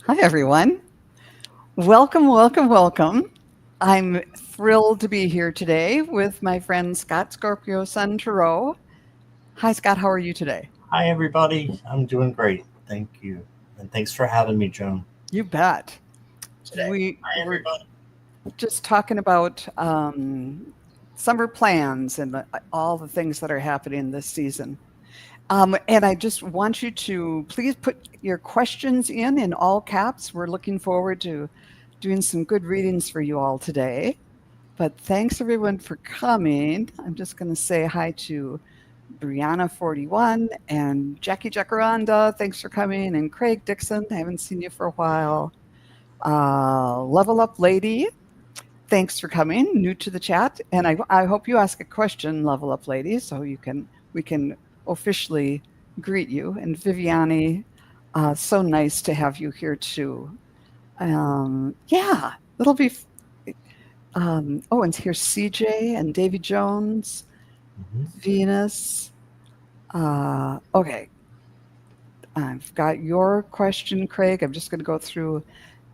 Hi, everyone. Welcome, welcome, welcome. I'm thrilled to be here today with my friend Scott Scorpio Sun Tarot. Hi, Scott. How are you today? Hi, everybody. I'm doing great. Thank you. And thanks for having me, Joan, You bet. today. We Hi, were everybody. just talking about summer plans and all the things that are happening this season. And I just want you to please put your questions in all caps. We're looking forward to doing some good readings for you all today. But thanks everyone for coming. I'm just going to say hi to Brianna41 and Jackie Jacaranda. Thanks for coming. And Craig Dixon. I haven't seen you for a while. Level Up Lady. Thanks for coming. New to the chat. And I hope you ask a question, Level Up Lady, so we can officially greet you. And Viviani, so nice to have you here too. Yeah, it'll be oh, and here's CJ and Davy Jones, Mhm. Venus. Okay, I've got your question, Craig. I'm just going to go through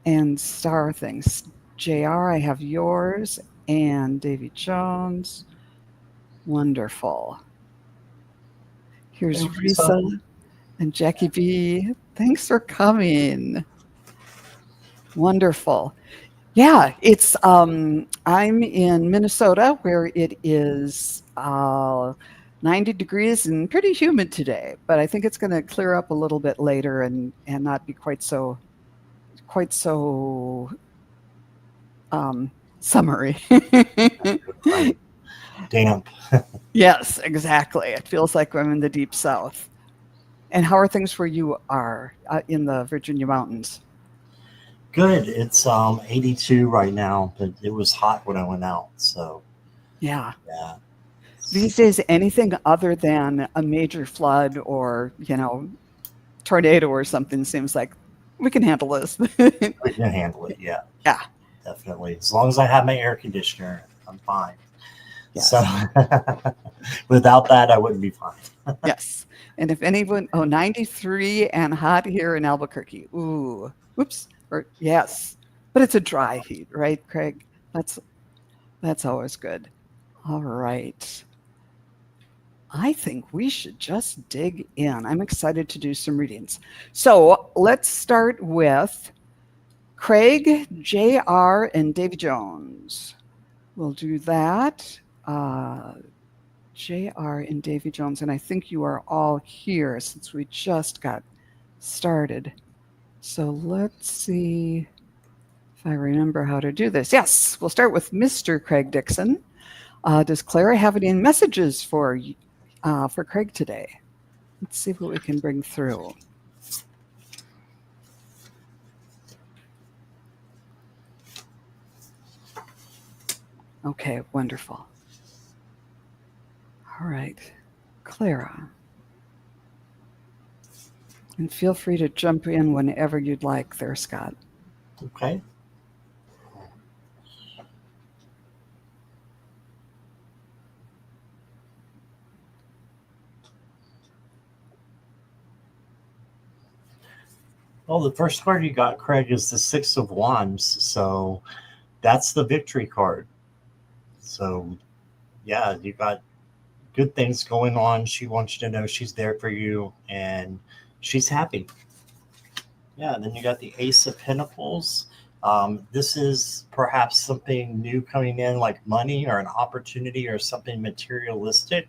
and star things. JR, I have yours, and Davy Jones. Wonderful. Hey, Here's Lisa. Risa and Jackie B. Thanks for coming. Wonderful. Yeah, it's I'm in Minnesota where it is 90 degrees and pretty humid today, but I think it's going to clear up a little bit later and not be quite so summery. Right. Damp. Yes, exactly. It feels like I'm in the deep south. And how are things where you are in the Virginia mountains? Good. It's 82 right now, but it was hot when I went out. So, Yeah. yeah. These days, anything other than a major flood or, tornado or something seems like we can handle this. We can handle it. Yeah, Yeah, definitely. As long as I have my air conditioner, I'm fine. So, yes, without that, I wouldn't be fine. yes. And if anyone, oh, 93 and hot here in Albuquerque. Ooh, whoops. Or yes, but it's a dry heat, right, Craig? That's that's always good. All right. I think we should just dig in. I'm excited to do some readings. So let's start with Craig, JR, and Davy Jones. We'll do that. JR and Davy Jones, and I think you are all here since we just got started. So let's see if I remember how to do this. Yes, we'll start with Mr. Craig Dixon. Does Clara have any messages for Craig today? Let's see what we can bring through. Okay, wonderful. All right, Clara. And feel free to jump in whenever you'd like there, Scott. Okay. Well, the first card you got, Craig, is the Six of Wands. So that's the victory card. So, yeah, you got good things going on. She wants you to know she's there for you and she's happy. Yeah, and then you got the Ace of Pentacles. This is perhaps something new coming in, like money or an opportunity or something materialistic.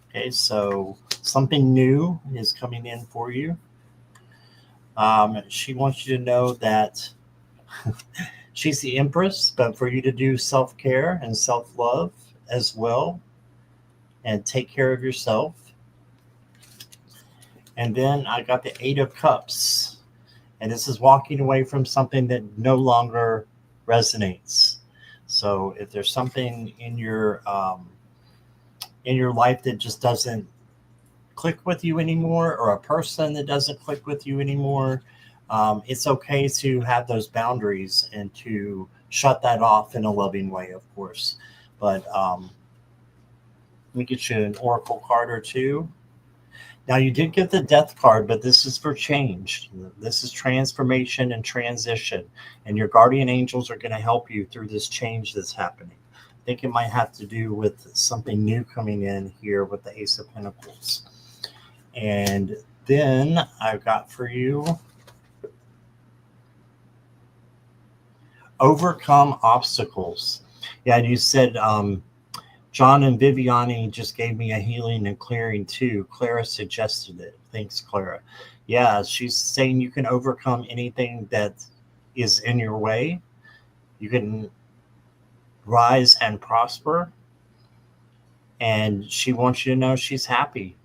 Okay, so something new is coming in for you. She wants you to know that she's the Empress, but for you to do self care and self love as well and take care of yourself. And then I got the Eight of Cups. And this is walking away from something that no longer resonates. So if there's something in your life that just doesn't click with you anymore, or a person that doesn't click with you anymore, it's okay to have those boundaries and to shut that off in a loving way, of course. But let me get you an oracle card or two. Now, you did get the death card, but this is for change. This is transformation and transition. And your guardian angels are going to help you through this change that's happening. I think it might have to do with something new coming in here with the Ace of Pentacles. And then I've got for you, overcome obstacles. Yeah, and you said John and Viviani just gave me a healing and clearing too. Clara suggested it. Thanks, Clara. Yeah, she's saying you can overcome anything that is in your way. You can rise and prosper. And she wants you to know she's happy.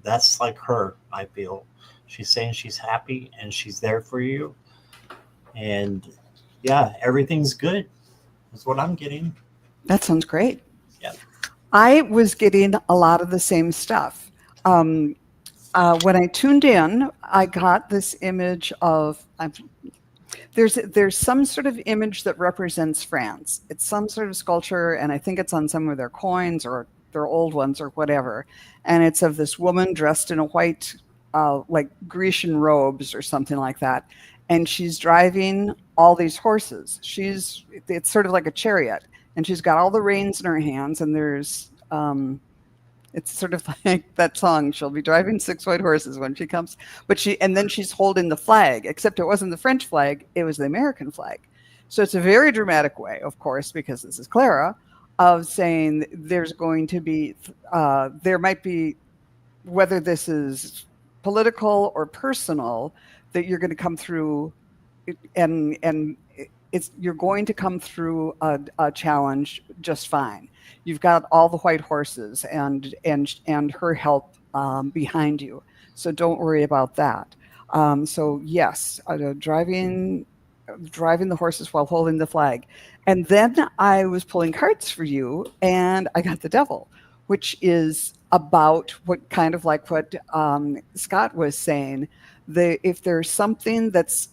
That's like her, I feel. She's saying she's happy and she's there for you. And yeah, everything's good. That's what I'm getting. That sounds great. Yeah. I was getting a lot of the same stuff. When I tuned in, I got this image of there's some sort of image that represents France. It's some sort of sculpture, and I think it's on some of their coins or their old ones or whatever. And it's of this woman dressed in a white, like Grecian robes or something like that. And she's driving all these horses. It's sort of like a chariot, and she's got all the reins in her hands. And there's, it's sort of like that song, she'll be driving 6 white horses when she comes, and then she's holding the flag, except it wasn't the French flag, it was the American flag. So it's a very dramatic way, of course, because this is Clara, of saying there's going to be, there might be, whether this is political or personal, that you're going to come through and you're going to come through a challenge just fine. You've got all the white horses and her help behind you, so don't worry about that. So yes, driving the horses while holding the flag. And then I was pulling cards for you, and I got the Devil, which is about what kind of like what Scott was saying. If there's something that's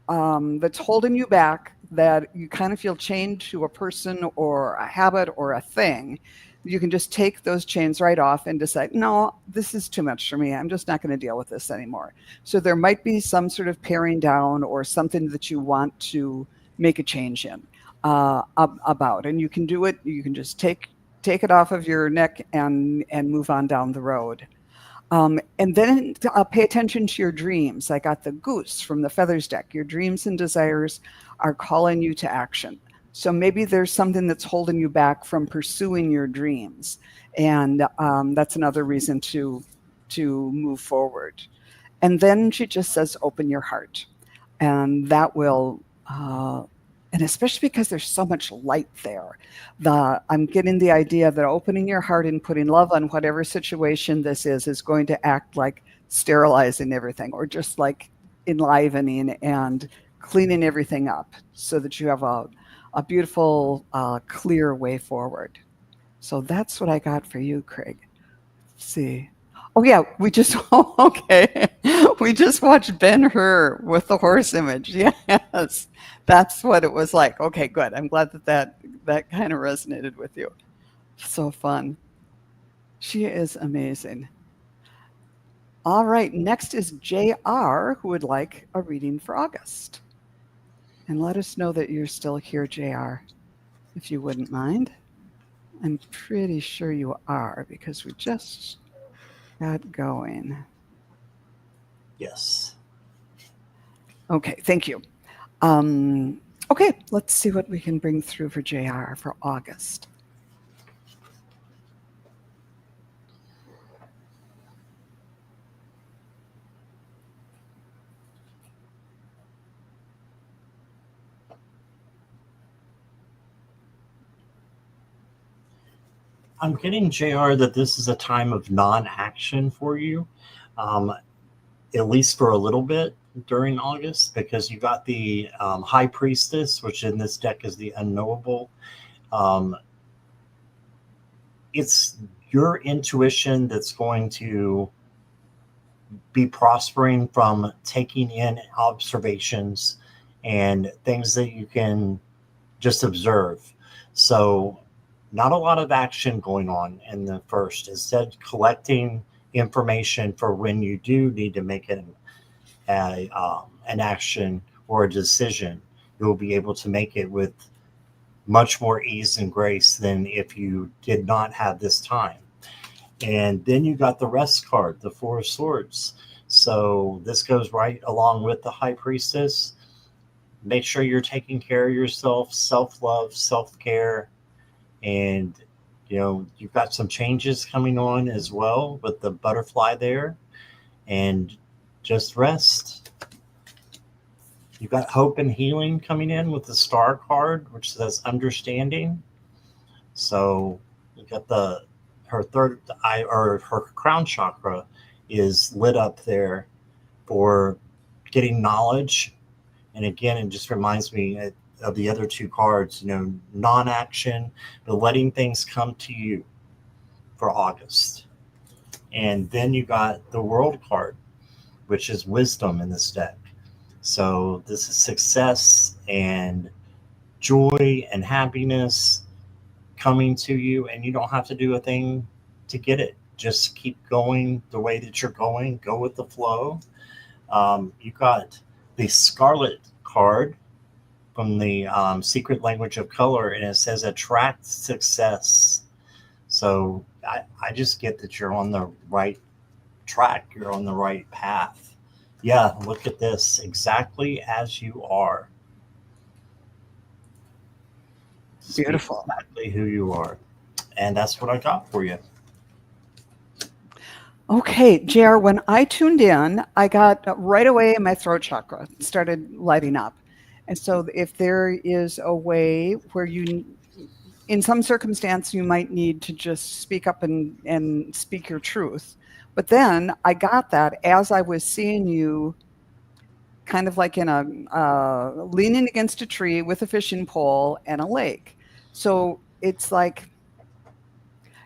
holding you back, that you kind of feel chained to a person or a habit or a thing, you can just take those chains right off and decide, no, this is too much for me. I'm just not going to deal with this anymore. So there might be some sort of paring down or something that you want to make a change in about, and you can do it. You can just take it off of your neck and move on down the road. And then pay attention to your dreams. I got the Goose from the Feathers deck. Your dreams and desires are calling you to action. So maybe there's something that's holding you back from pursuing your dreams. And that's another reason to move forward. And then she just says, open your heart. And that will, and especially because there's so much light there, I'm getting the idea that opening your heart and putting love on whatever situation this is going to act like sterilizing everything, or just like enlivening and cleaning everything up, so that you have a beautiful, clear way forward. So that's what I got for you, Craig. Let's see. Oh yeah, we just okay. We just watched Ben-Hur with the horse image. Yes, that's what it was like. Okay, good. I'm glad that kind of resonated with you. So fun. She is amazing. All right, next is JR, who would like a reading for August. And let us know that you're still here, JR, if you wouldn't mind. I'm pretty sure you are, because we just got going. Yes. Okay, thank you. Okay, let's see what we can bring through for JR for August. I'm getting, JR, that this is a time of non-action for you, at least for a little bit during August, because you got the High Priestess, which in this deck is the unknowable. It's your intuition that's going to be prospering from taking in observations and things that you can just observe. So not a lot of action going on in the first. Instead, collecting information for when you do need to make an action or a decision. You'll be able to make it with much more ease and grace than if you did not have this time. And then you got the rest card, the Four of Swords. So this goes right along with the High Priestess. Make sure you're taking care of yourself, self-love, self-care, and you've got some changes coming on as well with the butterfly there, and just rest. You've got hope and healing coming in with the Star card, which says understanding. So you got her third eye, or her crown chakra is lit up there for getting knowledge. And again, it just reminds me of the other two cards, non-action, but letting things come to you for August. And then you got the World card, which is wisdom in this deck. So this is success and joy and happiness coming to you, and you don't have to do a thing to get it. Just keep going the way that you're going. Go with the flow. You got the Scarlet card from the Secret Language of Color, and it says attract success. So I just get that you're on the right track. You're on the right path. Yeah, look at this. Exactly as you are. Beautiful. Speak exactly who you are. And that's what I got for you. Okay, JR, when I tuned in, I got right away my throat chakra started lighting up. And so if there is a way where in some circumstance, you might need to just speak up and speak your truth. But then I got that as I was seeing you kind of like in leaning against a tree with a fishing pole and a lake. So it's like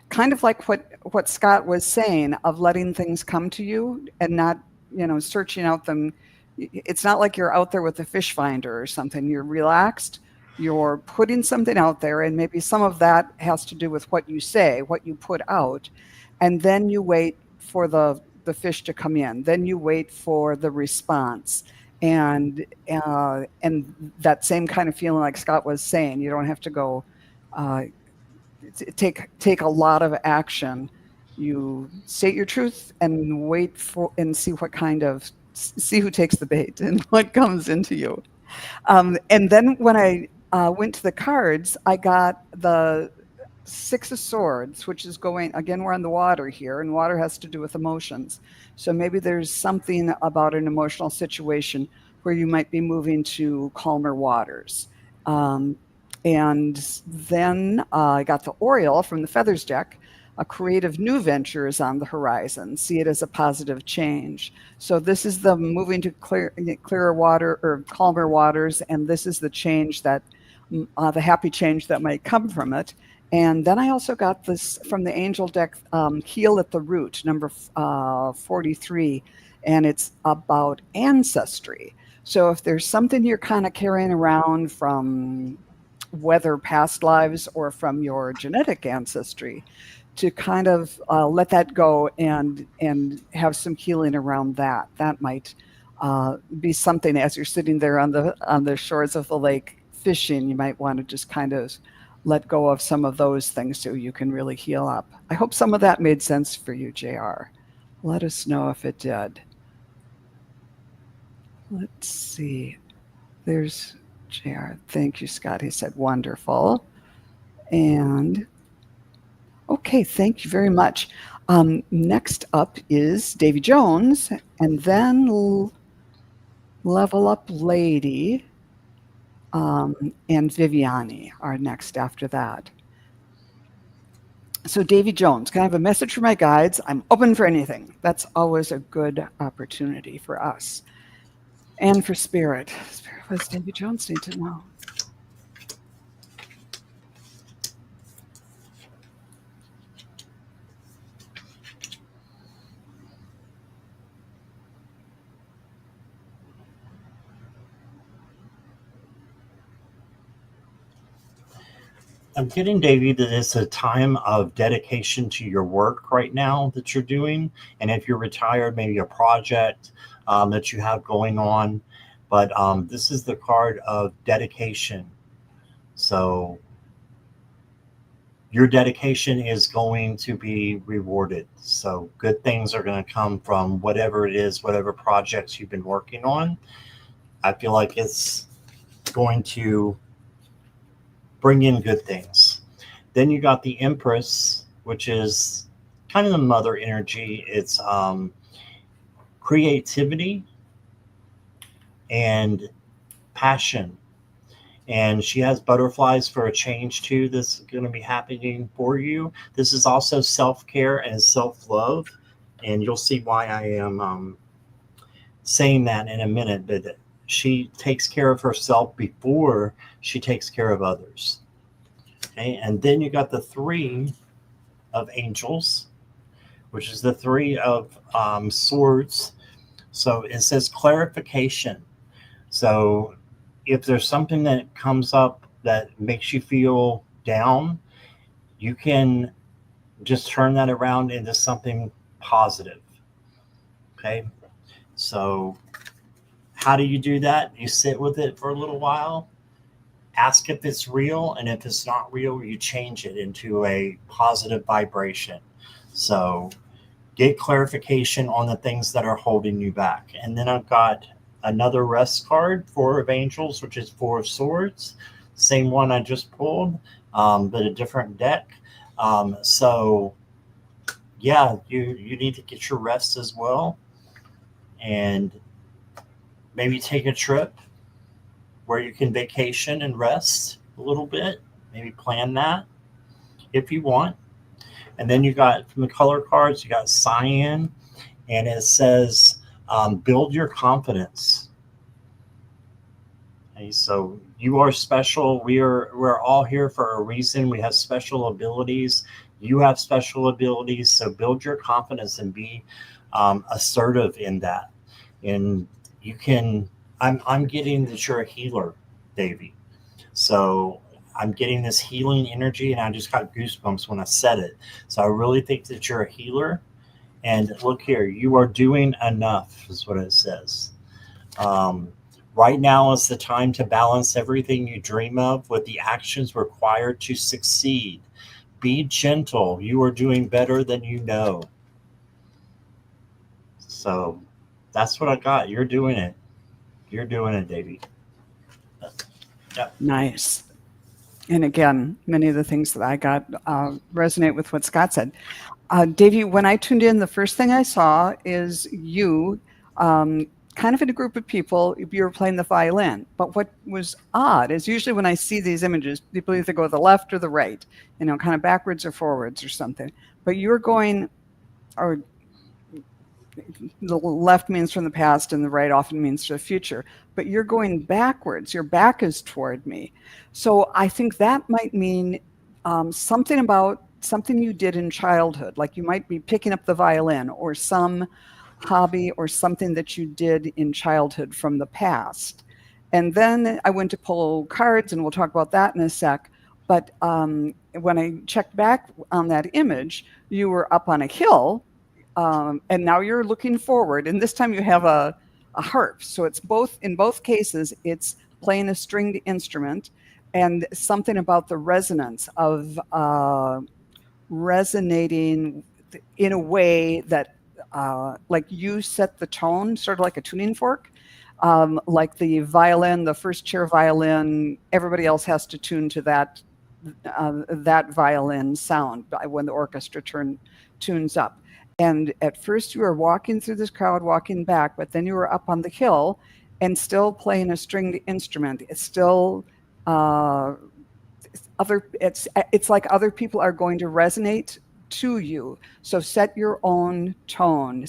kind of like what Scott was saying of letting things come to you and not, searching out them. It's not like you're out there with a fish finder or something. You're relaxed. You're putting something out there, and maybe some of that has to do with what you say, what you put out, and then you wait for the fish to come in. Then you wait for the response, and that same kind of feeling like Scott was saying. You don't have to go take a lot of action. You state your truth and wait for and see who takes the bait and what comes into you. And then when I went to the cards, I got the Six of Swords, which is going, again, we're on the water here, and water has to do with emotions. So maybe there's something about an emotional situation where you might be moving to calmer waters. And then I got the Oriole from the Feathers deck. A creative new venture is on the horizon. See it as a positive change. So this is the moving to clearer water or calmer waters, and this is the change that, the happy change that might come from it. And then I also got this from the Angel deck, Heal at the Root, number 43, and it's about ancestry. So if there's something you're kind of carrying around from whether past lives or from your genetic ancestry, to kind of let that go and have some healing around that. That might be something as you're sitting there on the shores of the lake fishing. You might want to just kind of let go of some of those things so you can really heal up. I hope some of that made sense for you, JR. Let us know if it did. Let's see. There's JR. Thank you, Scott. He said wonderful. And okay, thank you very much. Next up is Davy Jones, and then Level Up Lady and Viviani are next after that. So Davy Jones, can I have a message for my guides? I'm open for anything. That's always a good opportunity for us. And for Spirit. Spirit, what does Davy Jones need to know? I'm getting, Davey, that it's a time of dedication to your work right now that you're doing. And if you're retired, maybe a project that you have going on. But this is the card of dedication. So your dedication is going to be rewarded. So good things are going to come from whatever it is, whatever projects you've been working on. I feel like it's going to bring in good things. Then you got the Empress, which is kind of the mother energy. It's creativity and passion. And she has butterflies for a change too. This is going to be happening for you. This is also self-care and self-love. And you'll see why I am saying that in a minute. But she takes care of herself before she takes care of others. Okay, and then you got the Three of Angels, which is the Three of Swords. So it says clarification. So if there's something that comes up that makes you feel down, you can just turn that around into something positive. Okay, so how do you do that? You sit with it for a little while, ask if it's real, and if it's not real, you change it into a positive vibration. So get clarification on the things that are holding you back. And then I've got another rest card, Four of Angels, which is Four of Swords, same one I just pulled, but a different deck. So yeah, you need to get your rest as well, and maybe take a trip where you can vacation and rest a little bit. Maybe plan that if you want. And then you got, from the color cards, you got Cyan, and it says build your confidence. Okay, so you are special. We're all here for a reason. We have special abilities. You have special abilities. So build your confidence and be assertive in that. And you can. I'm getting that you're a healer, Davey. So I'm getting this healing energy, and I just got goosebumps when I said it. So I really think that you're a healer. And look here, you are doing enough, is what it says. Right now is the time to balance everything you dream of with the actions required to succeed. Be gentle. You are doing better than you know. So that's what I got. You're doing it. You're doing it, Davey. Yeah. Nice. And again, many of the things that I got resonate with what Scott said. Davey, when I tuned in, the first thing I saw is you kind of in a group of people. You were playing the violin. But what was odd is usually when I see these images, people either go to the left or the right, kind of backwards or forwards or something. But you're going, or the left means from the past and the right often means to the future, but you're going backwards. Your back is toward me. So I think that might mean something about something you did in childhood, like you might be picking up the violin or some hobby or something that you did in childhood from the past. And then I went to pull cards, and we'll talk about that in a sec. But when I checked back on that image, you were up on a hill. And now you're looking forward, and this time you have a harp. So it's both, in both cases, it's playing a stringed instrument, and something about the resonance of resonating in a way that like you set the tone, sort of like a tuning fork. Like the violin, the first chair violin, everybody else has to tune to that violin sound when the orchestra tunes up. And at first you were walking through this crowd, walking back, but then you were up on the hill and still playing a stringed instrument. It's still it's like other people are going to resonate to you. So set your own tone,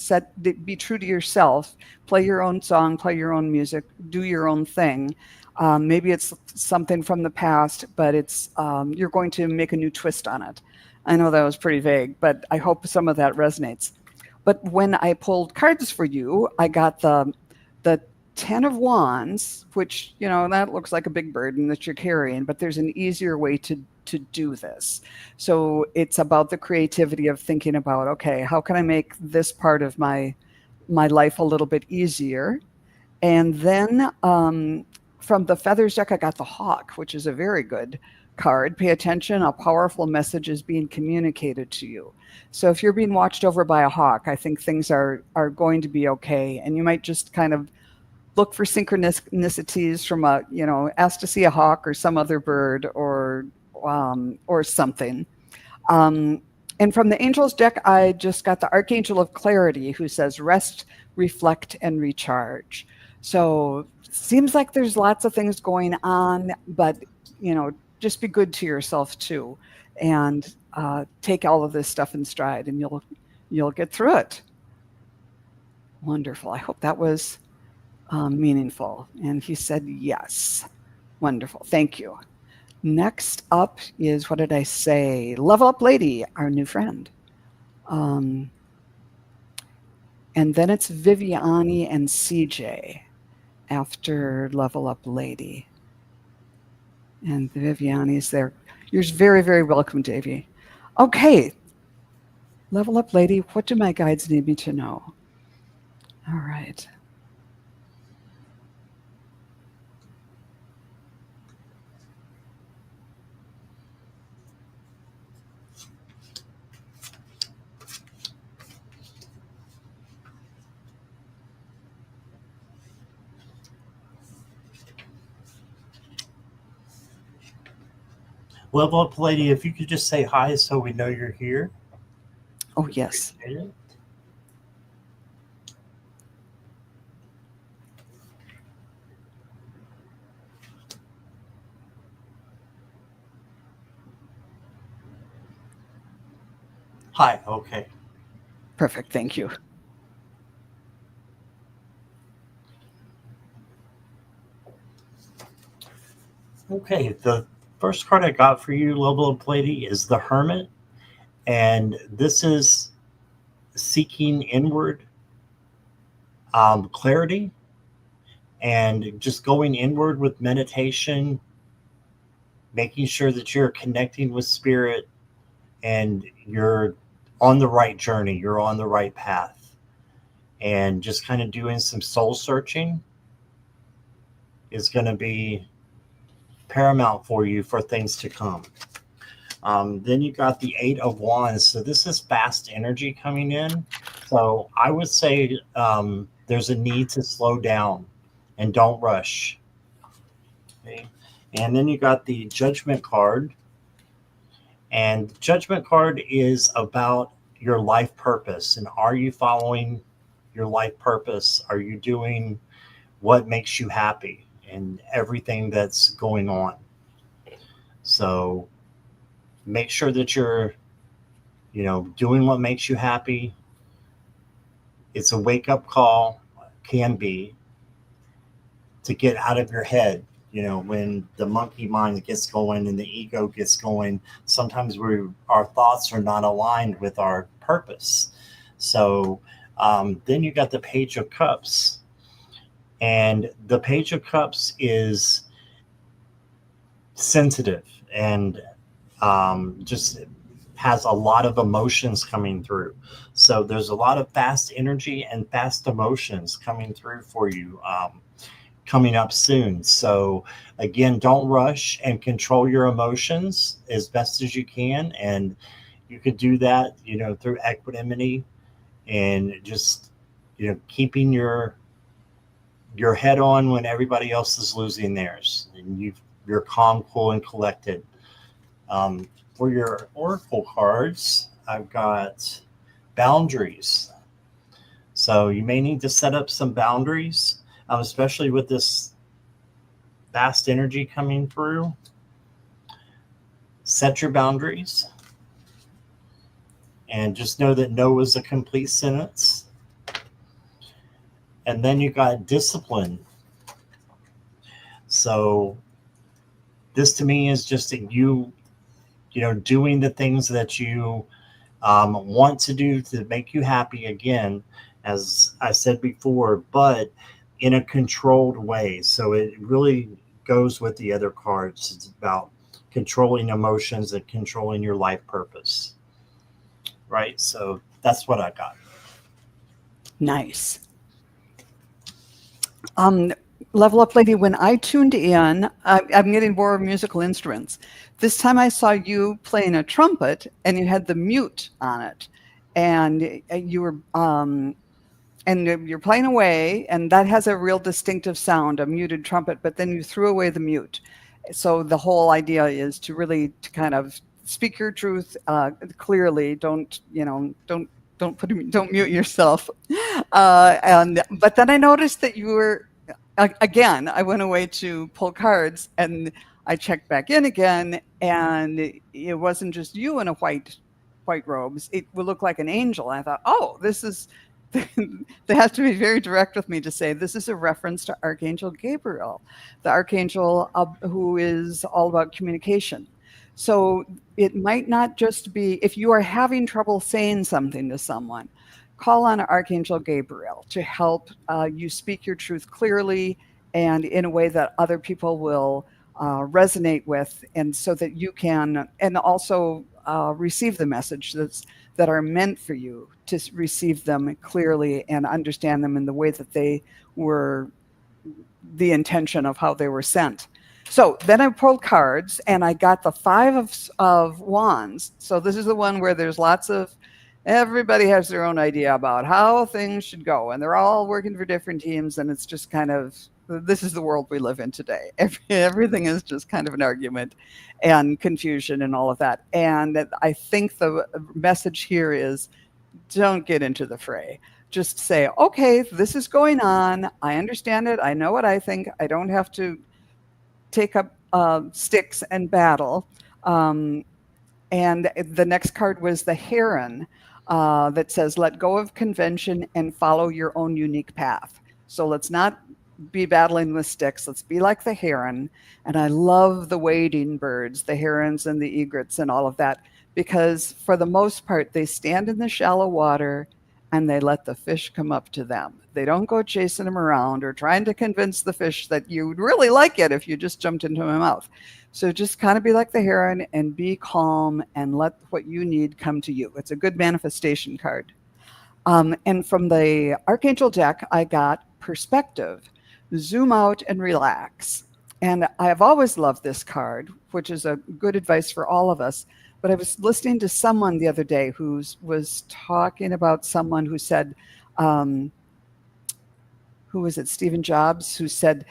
be true to yourself, play your own song, play your own music, do your own thing. Maybe it's something from the past, but it's you're going to make a new twist on it. I know that was pretty vague, but I hope some of that resonates. But when I pulled cards for you, I got the 10 of Wands, which, that looks like a big burden that you're carrying, but there's an easier way to to do this. So it's about the creativity of thinking about, okay, how can I make this part of my life a little bit easier? And then from the feathers deck, I got the hawk, which is a very good card. Pay attention, a powerful message is being communicated to you. So if you're being watched over by a hawk, I think things are going to be okay. And you might just kind of look for synchronicities from ask to see a hawk or some other bird or something. And from the angels deck, I just got the Archangel of Clarity, who says rest, reflect, and recharge. So seems like there's lots of things going on, but just be good to yourself too, and take all of this stuff in stride, and you'll get through it. Wonderful. I hope that was meaningful. And he said yes. Wonderful. Thank you. Next up is, what did I say? Level Up Lady, our new friend. And then it's Viviani and CJ after Level Up Lady. And Viviani's there. You're very, very welcome, Davey. Okay. Level Up Lady, what do my guides need me to know? All right. Level Up Lady, if you could just say hi so we know you're here. Oh, yes. Hi, okay. Perfect, thank you. Okay, the first card I got for you, Level Up Lady, is the Hermit. And this is seeking inward clarity and just going inward with meditation, making sure that you're connecting with spirit and you're on the right journey, you're on the right path, and just kind of doing some soul searching is going to be paramount for you for things to come. Then you got the Eight of Wands. So this is fast energy coming in. So I would say there's a need to slow down and don't rush. Okay. And then you got the Judgment card. And the Judgment card is about your life purpose. And are you following your life purpose? Are you doing what makes you happy and everything that's going on? So make sure that you're, doing what makes you happy. It's a wake-up call, can be, to get out of your head. When the monkey mind gets going and the ego gets going, sometimes our thoughts are not aligned with our purpose. So then you got the Page of Cups. And the Page of Cups is sensitive and just has a lot of emotions coming through. So there's a lot of fast energy and fast emotions coming through for you coming up soon. So again, don't rush and control your emotions as best as you can. And you could do that, through equanimity and just, keeping your head on when everybody else is losing theirs. And you're calm, cool, and collected. For your oracle cards, I've got boundaries. So you may need to set up some boundaries, especially with this fast energy coming through. Set your boundaries. And just know that no is a complete sentence. And then you got discipline. So this to me is just that you doing the things that you want to do to make you happy, again, as I said before, but in a controlled way. So it really goes with the other cards. It's about controlling emotions and controlling your life purpose. Right? So that's what I got. Nice. Level Up Lady, when I tuned in, I'm getting more musical instruments. This time I saw you playing a trumpet and you had the mute on it. And you were and you're playing away, and that has a real distinctive sound, a muted trumpet, but then you threw away the mute. So the whole idea is to really to kind of speak your truth clearly. Don't don't mute yourself. And but then I noticed that you were again. I went away to pull cards, and I checked back in again, and it wasn't just you in a white robes. It would look like an angel. I thought, oh, this is they have to be very direct with me to say this is a reference to Archangel Gabriel, the archangel who is all about communication. So it might not just be if you are having trouble saying something to someone, call on Archangel Gabriel to help you speak your truth clearly and in a way that other people will resonate with, and so that you can, and also receive the message that are meant for you to receive them clearly and understand them in the way that they were, the intention of how they were sent. So then I pulled cards and I got the Five of Wands. So this is the one where there's lots of, everybody has their own idea about how things should go, and they're all working for different teams, and it's just kind of, this is the world we live in today. Everything is just kind of an argument and confusion and all of that. And I think the message here is don't get into the fray. Just say, okay, this is going on. I understand it. I know what I think. I don't have to take up sticks and battle. And the next card was the Heron that says, let go of convention and follow your own unique path. So let's not be battling with sticks. Let's be like the heron. And I love the wading birds, the herons and the egrets and all of that, because for the most part, they stand in the shallow water and they let the fish come up to them. They don't go chasing them around or trying to convince the fish that you would really like it if you just jumped into my mouth. So just kind of be like the heron and be calm and let what you need come to you. It's a good manifestation card. And from the Archangel deck, I got Perspective, zoom out and relax. And I have always loved this card, which is a good advice for all of us. But I was listening to someone the other day who was talking about someone who said, who was it, Stephen Jobs, who said,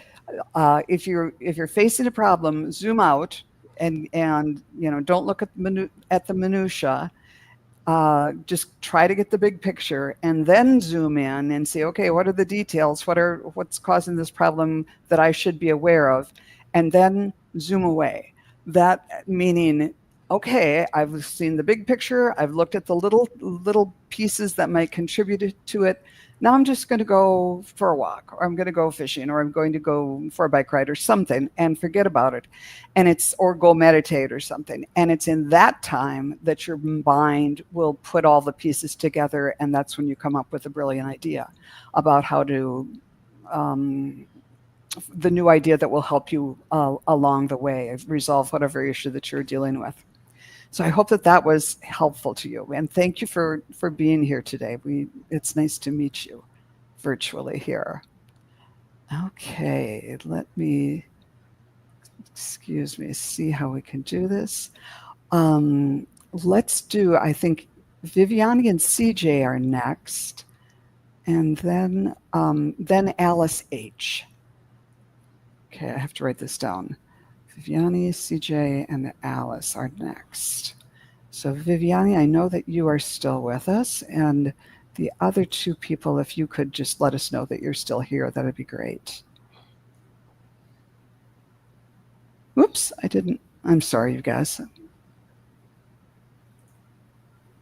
if you're facing a problem, zoom out and don't look at the minutia. Just try to get the big picture and then zoom in and see, okay, what are the details? What's causing this problem that I should be aware of? And then zoom away. That meaning, okay, I've seen the big picture. I've looked at the little pieces that might contribute to it. Now I'm just going to go for a walk, or I'm going to go fishing, or I'm going to go for a bike ride or something and forget about it. Or go meditate or something. And it's in that time that your mind will put all the pieces together. And that's when you come up with a brilliant idea about how to, the new idea that will help you along the way, resolve whatever issue that you're dealing with. So I hope that was helpful to you. And thank you for being here today. It's nice to meet you virtually here. Okay, let me, excuse me, see how we can do this. Let's do, I think, Viviani and CJ are next. And then Alice H. Okay, I have to write this down. Viviani, CJ, and Alice are next. So Viviani, I know that you are still with us, and the other two people, if you could just let us know that you're still here, that'd be great. Whoops, I didn't. I'm sorry, you guys.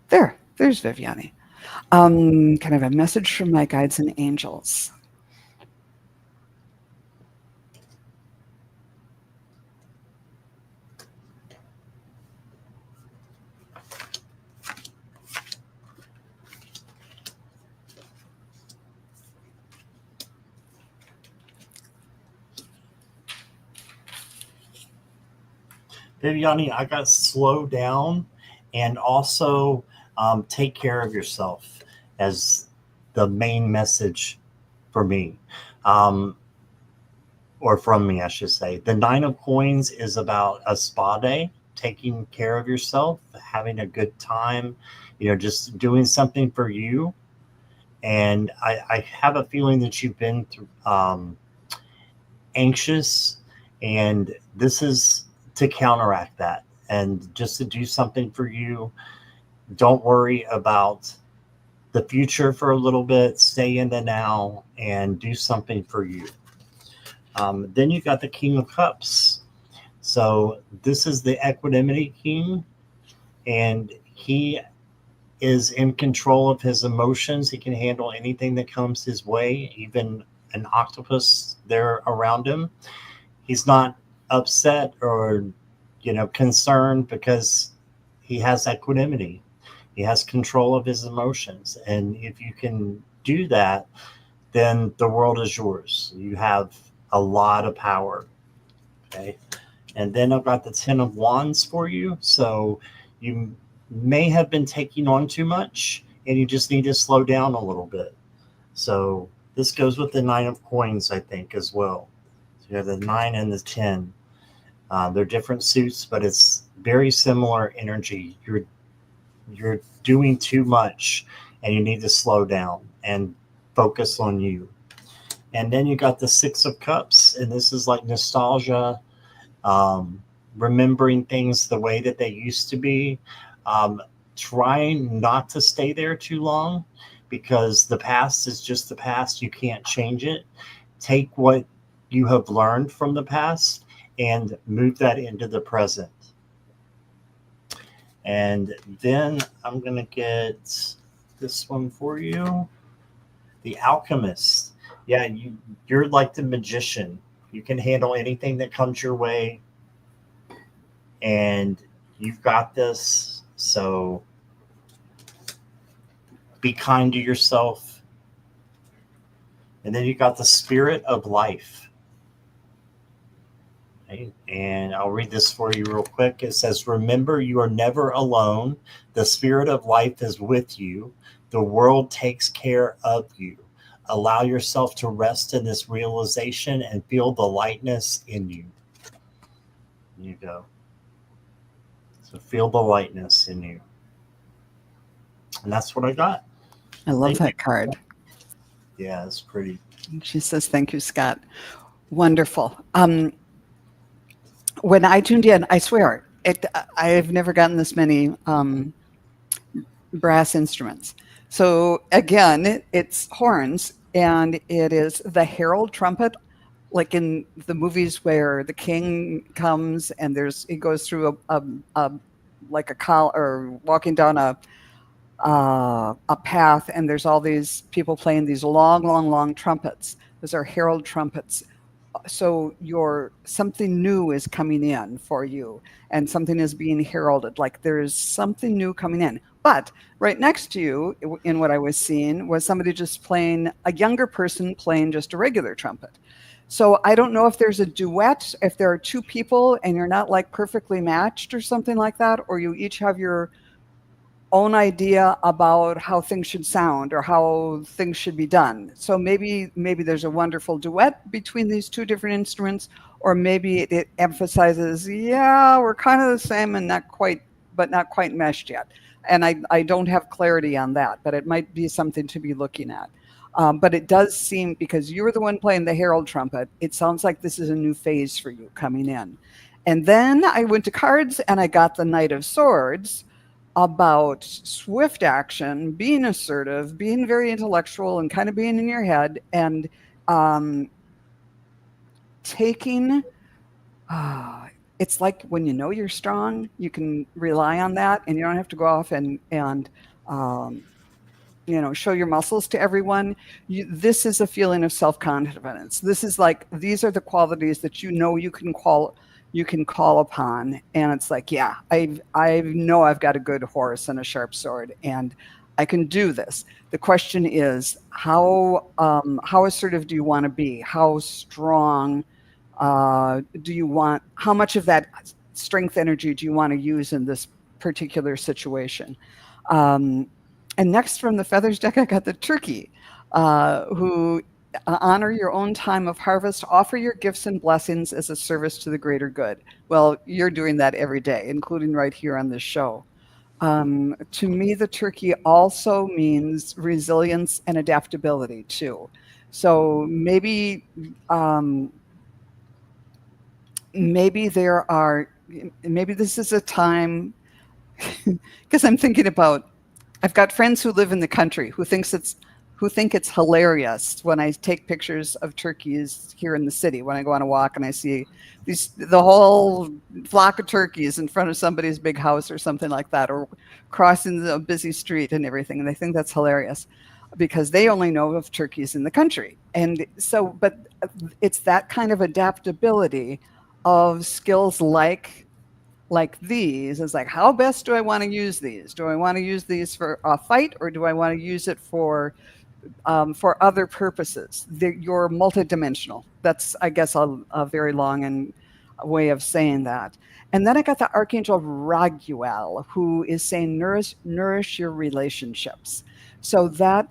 There's Viviani. Can I have a message from my guides and angels? Viviani, I got slow down and also take care of yourself as the main message for me. Um, or from me, I should say. The Nine of Coins is about a spa day, taking care of yourself, having a good time, just doing something for you. And I have a feeling that you've been through, anxious, and this is to counteract that and just to do something for you. Don't worry about the future for a little bit, stay in the now and do something for you. Then you got the King of Cups. So this is the equanimity king, and he is in control of his emotions. He can handle anything that comes his way, even an octopus there around him. He's not upset or concerned because he has equanimity. He has control of his emotions, and if you can do that, then the world is yours. You have a lot of power. Okay. And then I've got the 10 of Wands for you. So you may have been taking on too much and you just need to slow down a little bit. So this goes with the 9 of Coins, I think, as well. So you have the 9 and the 10. They're different suits, but it's very similar energy. You're doing too much and you need to slow down and focus on you. And then you got the 6 of Cups, and this is like nostalgia, remembering things the way that they used to be, trying not to stay there too long because the past is just the past. You can't change it. Take what you have learned from the past and move that into the present. And then I'm going to get this one for you. The Alchemist. Yeah, you're like the magician. You can handle anything that comes your way, and you've got this. So be kind to yourself. And then you got the Spirit of Life. Okay? And I'll read this for you real quick. It says, remember, you are never alone. The Spirit of Life is with you. The world takes care of you. Allow yourself to rest in this realization and feel the lightness in you. There you go. So feel the lightness in you. And that's what I got. I love that card. Yeah, it's pretty. She says, thank you, Scott. Wonderful. When I tuned in, I swear, I've never gotten this many brass instruments. So again, it's horns, and it is the herald trumpet, like in the movies where the king comes and it goes through a like a col or walking down a path, and there's all these people playing these long trumpets. Those are herald trumpets. So something new is coming in for you, and something is being heralded, like there's something new coming in. But right next to you, in what I was seeing, was somebody just playing, a younger person playing just a regular trumpet. So I don't know if there's a duet, if there are two people and you're not like perfectly matched or something like that, or you each have your own idea about how things should sound or how things should be done. So maybe there's a wonderful duet between these two different instruments, or maybe it emphasizes, yeah, we're kind of the same and not quite meshed yet. And I don't have clarity on that, but it might be something to be looking at. But it does seem, because you were the one playing the herald trumpet, it sounds like this is a new phase for you coming in. And then I went to cards and I got the Knight of Swords, about swift action, being assertive, being very intellectual and kind of being in your head, and taking, it's like when you know you're strong, you can rely on that, and you don't have to go off and show your muscles to everyone. This is a feeling of self-confidence. This is like, these are the qualities that you can call upon, and it's like, yeah, I know I've got a good horse and a sharp sword, and I can do this. The question is, how assertive do you want to be? How strong do you want? How much of that strength energy do you want to use in this particular situation? And next from the feathers deck, I got the turkey, who honor your own time of harvest, offer your gifts and blessings as a service to the greater good. Well, you're doing that every day, including right here on this show. To me, the turkey also means resilience and adaptability too. So maybe there are, maybe this is a time, because I'm thinking about, I've got friends who live in the country who think it's hilarious when I take pictures of turkeys here in the city, when I go on a walk and I see the whole flock of turkeys in front of somebody's big house or something like that, or crossing the busy street and everything. And they think that's hilarious because they only know of turkeys in the country. And so, but it's that kind of adaptability of skills like these. Is like, how best do I want to use these? Do I want to use these for a fight, or do I want to use it for other purposes? You're multidimensional. That's, I guess, a very long and way of saying that. And then I got the Archangel Raguel, who is saying nourish your relationships. So that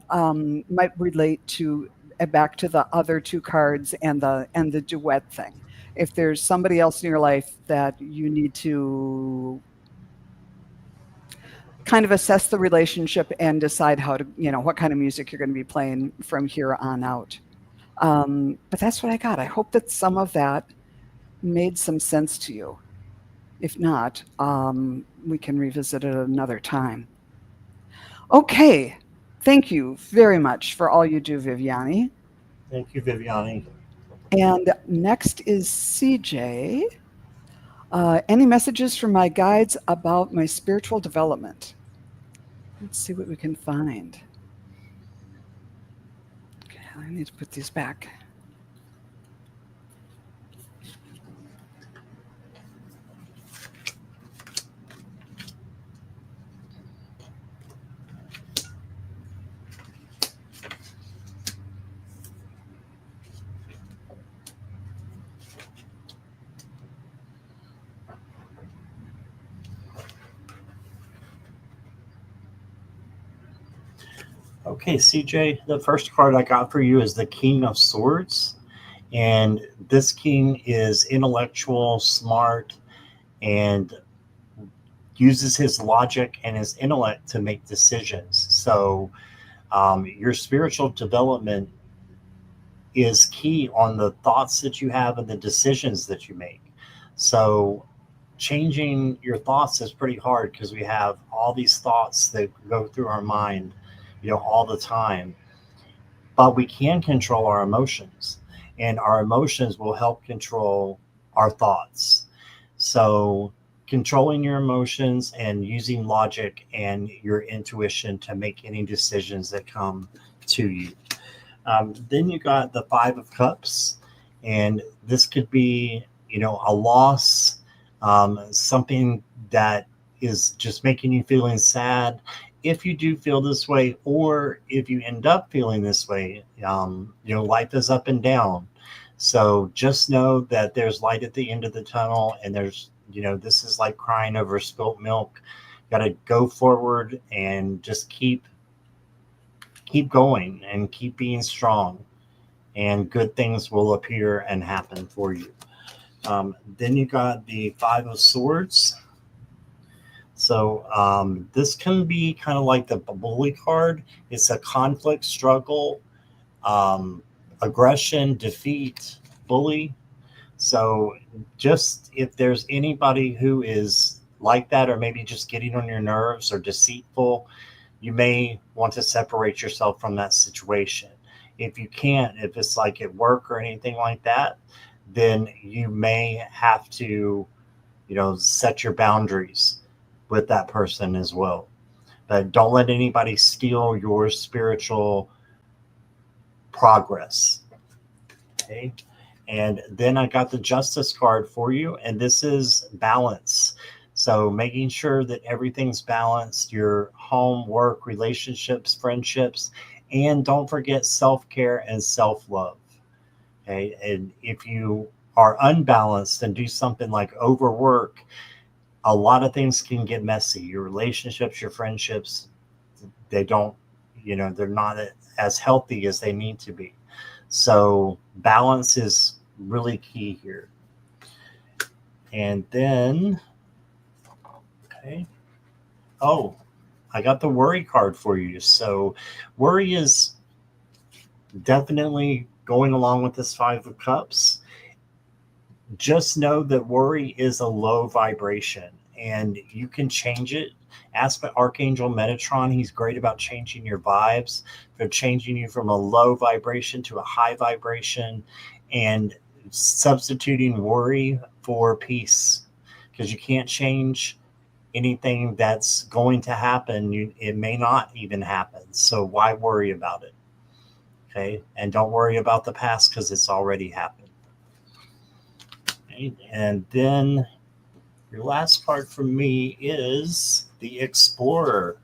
might relate to back to the other two cards and the duet thing. If there's somebody else in your life that you need to kind of assess the relationship and decide how to, what kind of music you're going to be playing from here on out. But that's what I got. I hope that some of that made some sense to you. If not, we can revisit it another time. Okay. Thank you very much for all you do, Viviani. Thank you, Viviani. And next is CJ. Any messages from my guides about my spiritual development? Let's see what we can find. Okay, I need to put these back. Okay, CJ, the first card I got for you is the King of Swords. And this king is intellectual, smart, and uses his logic and his intellect to make decisions. So your spiritual development is key on the thoughts that you have and the decisions that you make. So changing your thoughts is pretty hard because we have all these thoughts that go through our mind, all the time. But we can control our emotions, and our emotions will help control our thoughts. So controlling your emotions and using logic and your intuition to make any decisions that come to you. Then you got the Five of Cups, and this could be, a loss, something that is just making you feeling sad. If you do feel this way, or if you end up feeling this way, life is up and down. So just know that there's light at the end of the tunnel, and there's, this is like crying over spilt milk. Got to go forward and just keep going and keep being strong, and good things will appear and happen for you. Then you got the Five of Swords. So this can be kind of like the bully card. It's a conflict, struggle, aggression, defeat, bully. So just if there's anybody who is like that, or maybe just getting on your nerves or deceitful, you may want to separate yourself from that situation. If you can't, if it's like at work or anything like that, then you may have to, set your boundaries with that person as well. But don't let anybody steal your spiritual progress. Okay. And then I got the Justice card for you, and this is balance. So making sure that everything's balanced, your home, work, relationships, friendships, and don't forget self-care and self-love. Okay. And if you are unbalanced and do something like overwork, a lot of things can get messy. Your relationships, your friendships, they don't, they're not as healthy as they need to be. So balance is really key here. And then, okay. Oh, I got the worry card for you. So worry is definitely going along with this Five of Cups. Just know that worry is a low vibration and you can change it. Ask Archangel Metatron. He's great about changing your vibes. They're changing you from a low vibration to a high vibration and substituting worry for peace, because you can't change anything that's going to happen. It may not even happen. So why worry about it? Okay. And don't worry about the past because it's already happened. Okay. And then your last card for me is the Explorer.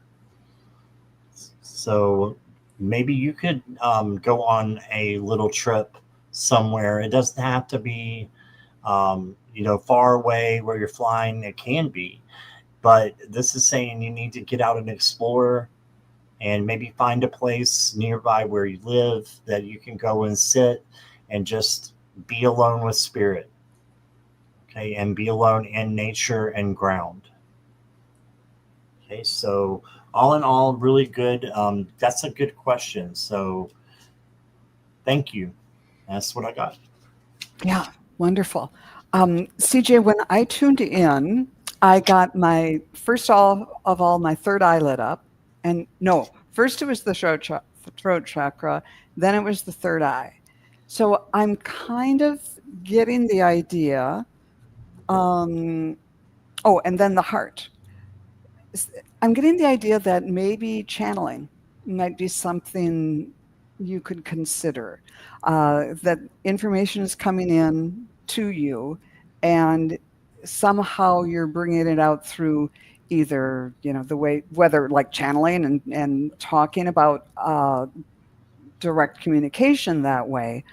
So maybe you could go on a little trip somewhere. It doesn't have to be, far away where you're flying. It can be. But this is saying you need to get out and explore and maybe find a place nearby where you live that you can go and sit and just be alone with spirit. Okay, and be alone in nature and ground. Okay, so all in all, really good. That's a good question. So thank you. That's what I got. Yeah, wonderful. CJ, when I tuned in, I got my my third eye lit up. And no, first it was the throat chakra, then it was the third eye. So I'm kind of getting the idea. And then the heart. I'm getting the idea that maybe channeling might be something you could consider. That information is coming in to you, and somehow you're bringing it out through either, the way, whether like channeling and talking about direct communication that way,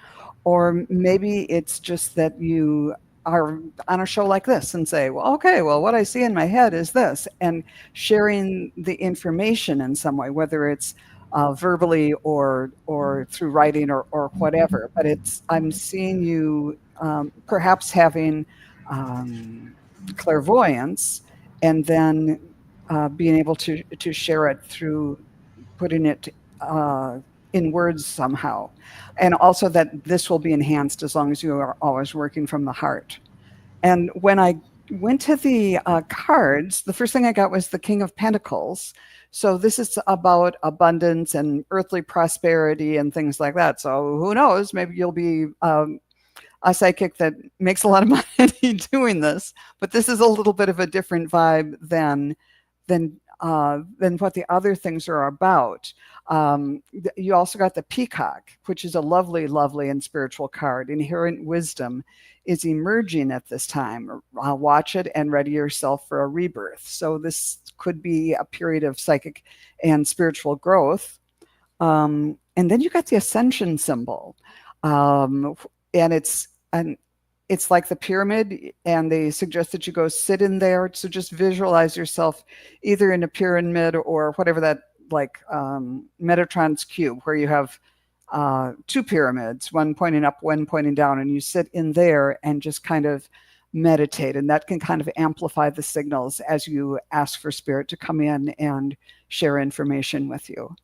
or maybe it's just that you are on a show like this and say, well, okay, well, what I see in my head is this, and sharing the information in some way, whether it's verbally or through writing or whatever. But I'm seeing you perhaps having clairvoyance, and then being able to share it through putting it in words somehow. And also that this will be enhanced as long as you are always working from the heart. And when I went to the cards, the first thing I got was the King of Pentacles. So this is about abundance and earthly prosperity and things like that. So who knows, maybe you'll be a psychic that makes a lot of money doing this, but this is a little bit of a different vibe than what the other things are about. You also got the Peacock, which is a lovely, lovely and spiritual card. Inherent wisdom is emerging at this time. Watch it and ready yourself for a rebirth. So this could be a period of psychic and spiritual growth. And then you got the Ascension symbol. And it's like the pyramid, and they suggest that you go sit in there. So just visualize yourself either in a pyramid or whatever that, like Metatron's cube, where you have two pyramids, one pointing up, one pointing down, and you sit in there and just kind of meditate. And that can kind of amplify the signals as you ask for spirit to come in and share information with you.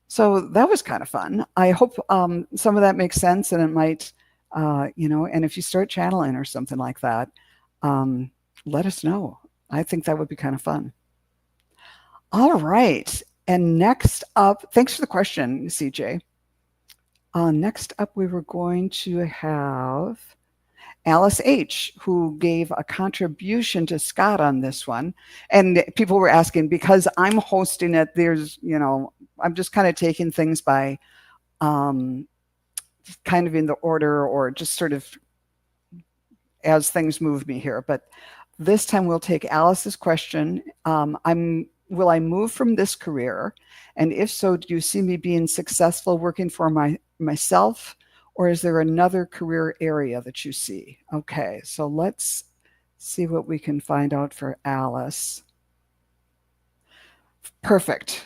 So that was kind of fun. I hope some of that makes sense, and it might, and if you start channeling or something like that, let us know. I think that would be kind of fun. All right. And next up, thanks for the question, CJ. Next up, we were going to have Alice H., who gave a contribution to Scott on this one. And people were asking, because I'm hosting it, I'm just kind of taking things by kind of in the order, or just sort of as things move me here. But this time we'll take Alice's question. Will I move from this career? And if so, do you see me being successful working for myself or is there another career area that you see? Okay, so let's see what we can find out for Alice. Perfect.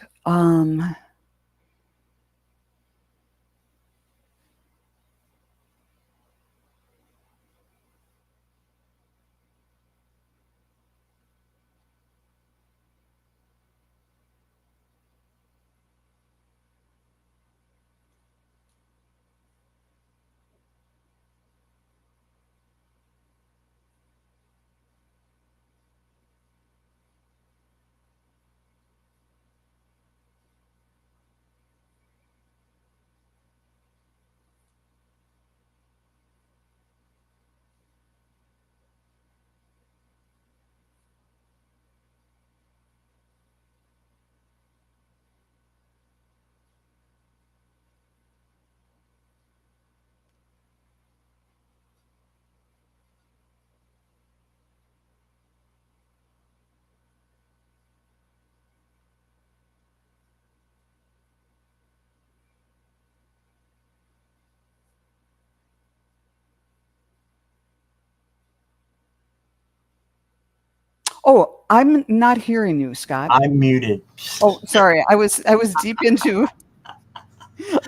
Oh, I'm not hearing you, Scott. I'm muted. Oh, sorry. I was deep into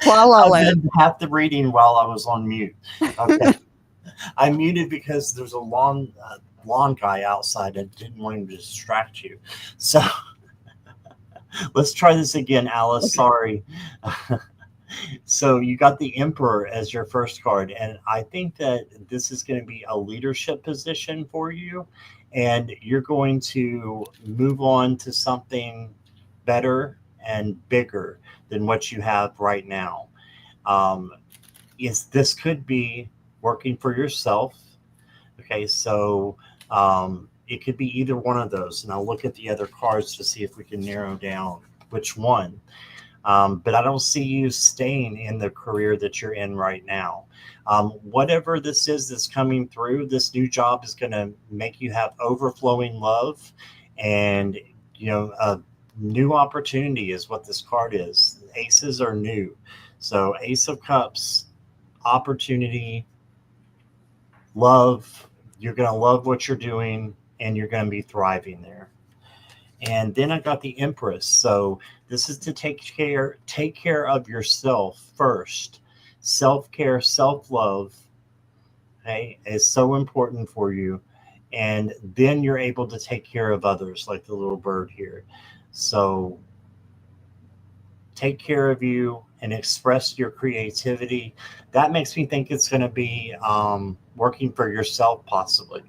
La La I Land. did half the reading while I was on mute. Okay. I muted because there's a lawn guy outside. I didn't want him to distract you. So let's try this again, Alice. Okay. Sorry. So you got the Emperor as your first card, and I think that this is going to be a leadership position for you, and you're going to move on to something better and bigger than what you have right now. This could be working for yourself. Okay, so it could be either one of those, and I'll look at the other cards to see if we can narrow down which one. But I don't see you staying in the career that you're in right now. Whatever this is that's coming through, this new job is going to make you have overflowing love, and a new opportunity is what this card is. Aces are new, so Ace of Cups, opportunity, love. You're going to love what you're doing, and you're going to be thriving there. And then I got the Empress. So this is to take care of yourself first. Self-care, self-love, okay, is so important for you. And then you're able to take care of others, like the little bird here. So take care of you and express your creativity. That makes me think it's going to be working for yourself, possibly.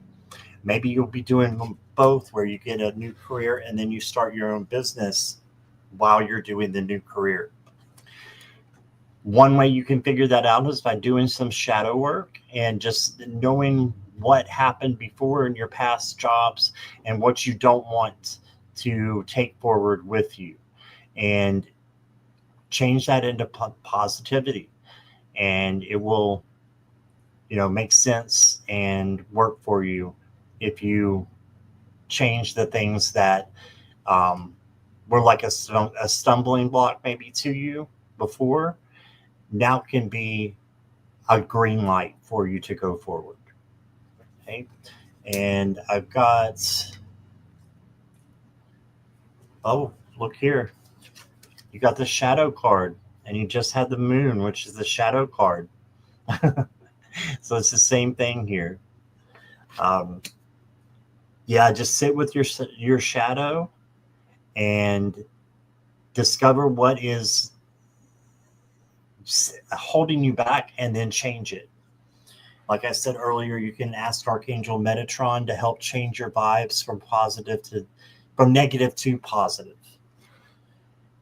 Maybe you'll be doing them both, where you get a new career and then you start your own business while you're doing the new career. One way you can figure that out is by doing some shadow work and just knowing what happened before in your past jobs and what you don't want to take forward with you, and change that into positivity, and it will make sense and work for you if you change the things that were like a stumbling block maybe to you before, now can be a green light for you to go forward. Okay. And I've got, oh, look here. You got the shadow card, and you just had the moon, which is the shadow card. So it's the same thing here. Yeah, just sit with your shadow and discover what is holding you back, and then change it. Like I said earlier, you can ask Archangel Metatron to help change your vibes from negative to positive.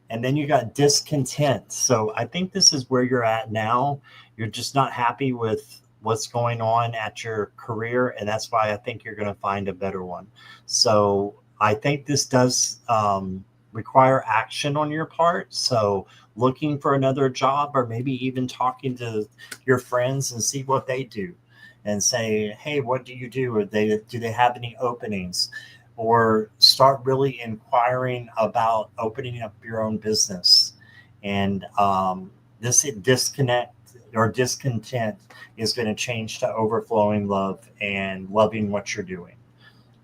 And then you got discontent. So I think this is where you're at now. You're just not happy with what's going on at your career, and that's why I think you're going to find a better one. So I think this does require action on your part. So looking for another job, or maybe even talking to your friends and see what they do, and say, hey, what do you do? Or do they have any openings? Or start really inquiring about opening up your own business. And this disconnect or discontent is going to change to overflowing love and loving what you're doing.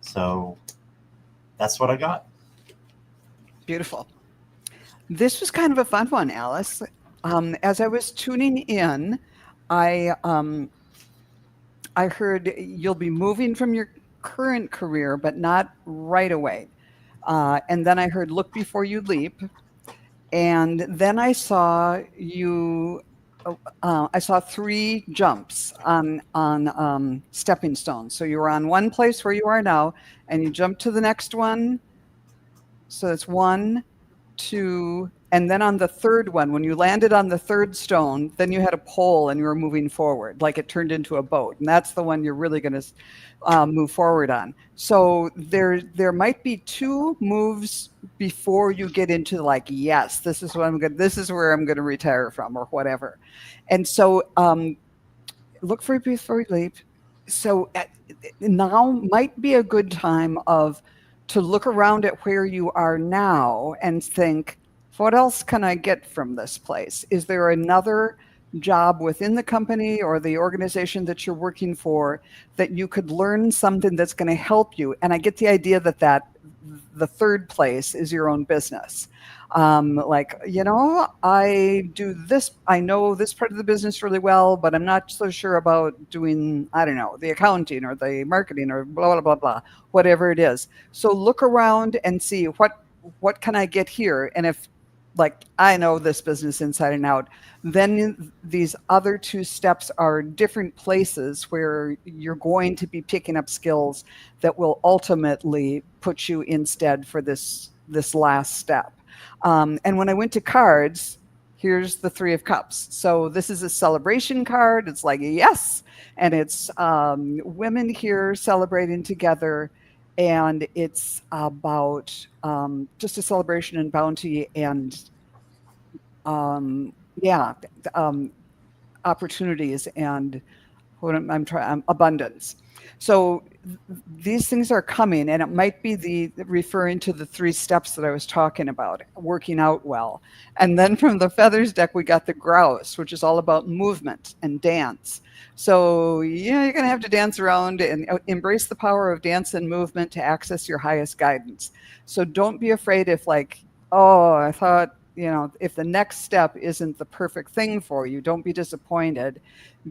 So that's what I got. Beautiful. This was kind of a fun one, Alice. As I was tuning in, I heard you'll be moving from your current career, but not right away. And then I heard look before you leap. And then I saw you. I saw 3 jumps on stepping stones. So you were on one place where you are now, and you jumped to the next one. So it's 1, 2, and then on the third one, when you landed on the third stone, then you had a pole and you were moving forward, like it turned into a boat, and that's the one you're really going to move forward on. So there might be 2 moves before you get into like, yes, this is what I'm going. This is where I'm going to retire from, or whatever. And so look for it before you leap. So now might be a good time to look around at where you are now and think, what else can I get from this place? Is there another job within the company or the organization that you're working for that you could learn something that's going to help you? And I get the idea that the third place is your own business. Like, I do this, I know this part of the business really well, but I'm not so sure about doing, I don't know, the accounting or the marketing or blah, blah, blah, blah, whatever it is. So look around and see what can I get here? And if, like, I know this business inside and out, then these other 2 steps are different places where you're going to be picking up skills that will ultimately put you instead for this last step. And when I went to cards, here's the 3 of Cups. So this is a celebration card. It's like, yes. And it's women here celebrating together. And it's about just a celebration and bounty and, opportunities and what I'm trying, abundance. So these things are coming, and it might be referring to the 3 steps that I was talking about, working out well. And then from the feathers deck, we got the grouse, which is all about movement and dance. So you're going to have to dance around and embrace the power of dance and movement to access your highest guidance. So don't be afraid if, like, oh, I thought, if the next step isn't the perfect thing for you, don't be disappointed.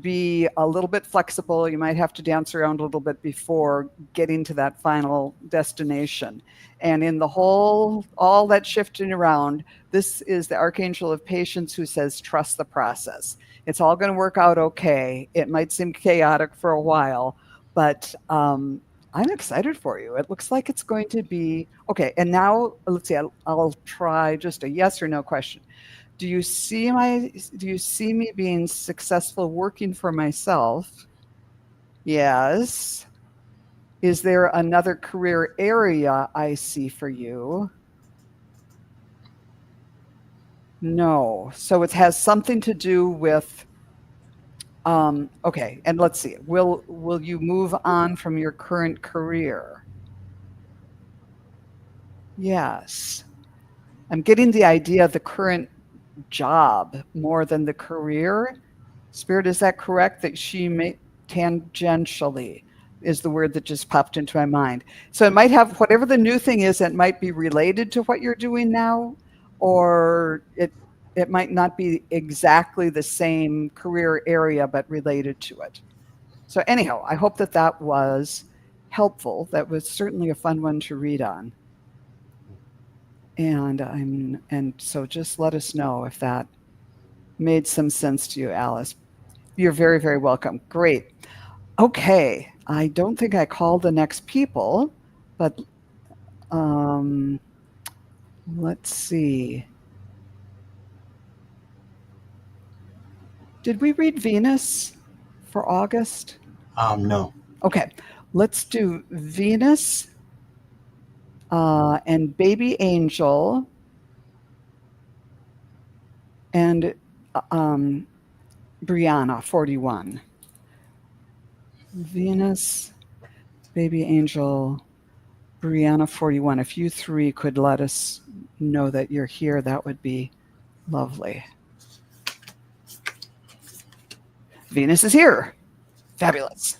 Be a little bit flexible. You might have to dance around a little bit before getting to that final destination. And in all that shifting around, this is the Archangel of Patience who says, trust the process. It's all going to work out okay. It might seem chaotic for a while, but I'm excited for you. It looks like it's going to be okay. And now let's see, I'll try just a yes or no question. Do you see me being successful working for myself? Yes. Is there another career area I see for you? No. So it has something to do with okay, and let's see. Will you move on from your current career? Yes. I'm getting the idea of the current job more than the career. Spirit, is that correct? That she may tangentially is the word that just popped into my mind. So it might have whatever the new thing is, it might be related to what you're doing now, or it might not be exactly the same career area, but related to it. So anyhow, I hope that was helpful. That was certainly a fun one to read on. And so just let us know if that made some sense to you, Alice. You're very, very welcome. Great. Okay. I don't think I called the next people, but let's see. Did we read Venus for August? No. Okay. Let's do Venus and Baby Angel and Brianna, 41. Venus, Baby Angel, Brianna, 41. If you 3 could let us know that you're here, that would be lovely. Venus is here. Fabulous.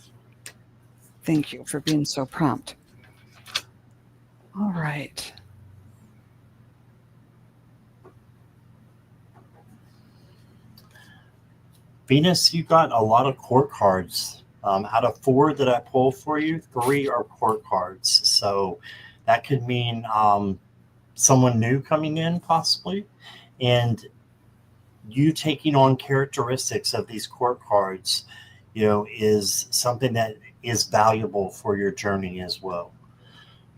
Thank you for being so prompt. All right. Venus, you got a lot of court cards. Out of 4 that I pulled for you, 3 are court cards. So that could mean someone new coming in, possibly, and you taking on characteristics of these court cards, is something that is valuable for your journey as well.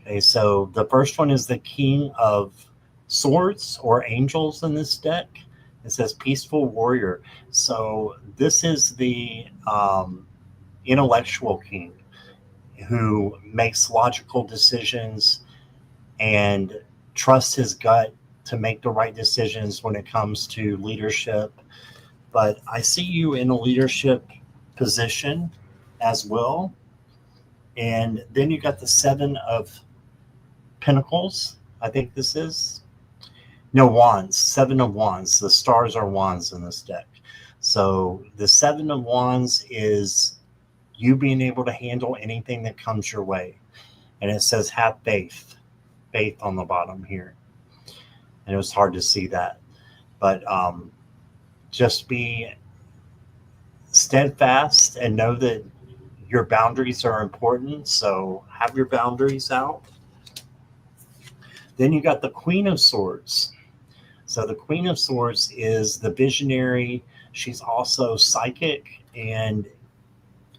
Okay, so the first one is the King of Swords or Angels in this deck. It says Peaceful Warrior. So this is the intellectual king who makes logical decisions and trusts his gut to make the right decisions when it comes to leadership. But I see you in a leadership position as well. And then you got the 7 of Pentacles. I think this is. No, Wands. 7 of Wands. The stars are wands in this deck. So the 7 of Wands is you being able to handle anything that comes your way. And it says have faith. Faith on the bottom here. And it was hard to see that. But just be steadfast and know that your boundaries are important. So have your boundaries out. Then you got the Queen of Swords. So the Queen of Swords is the visionary. She's also psychic and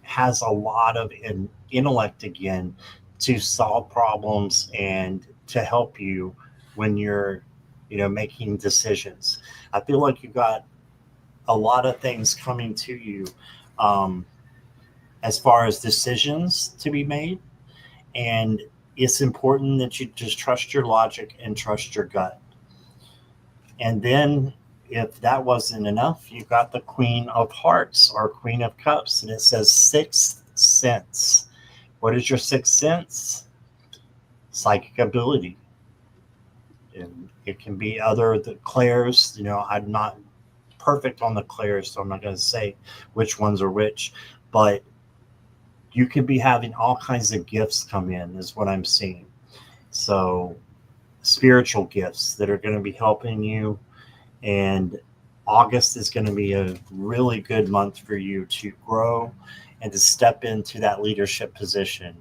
has a lot of intellect again to solve problems and to help you when you're, making decisions. I feel like you got a lot of things coming to you as far as decisions to be made. And it's important that you just trust your logic and trust your gut. And then if that wasn't enough, you got the Queen of Hearts or Queen of Cups, and it says sixth sense. What is your sixth sense? Psychic ability. And it can be the clairs. I'm not perfect on the clairs, so I'm not going to say which ones are which, but you could be having all kinds of gifts come in, is what I'm seeing. So spiritual gifts that are going to be helping you. And August is going to be a really good month for you to grow and to step into that leadership position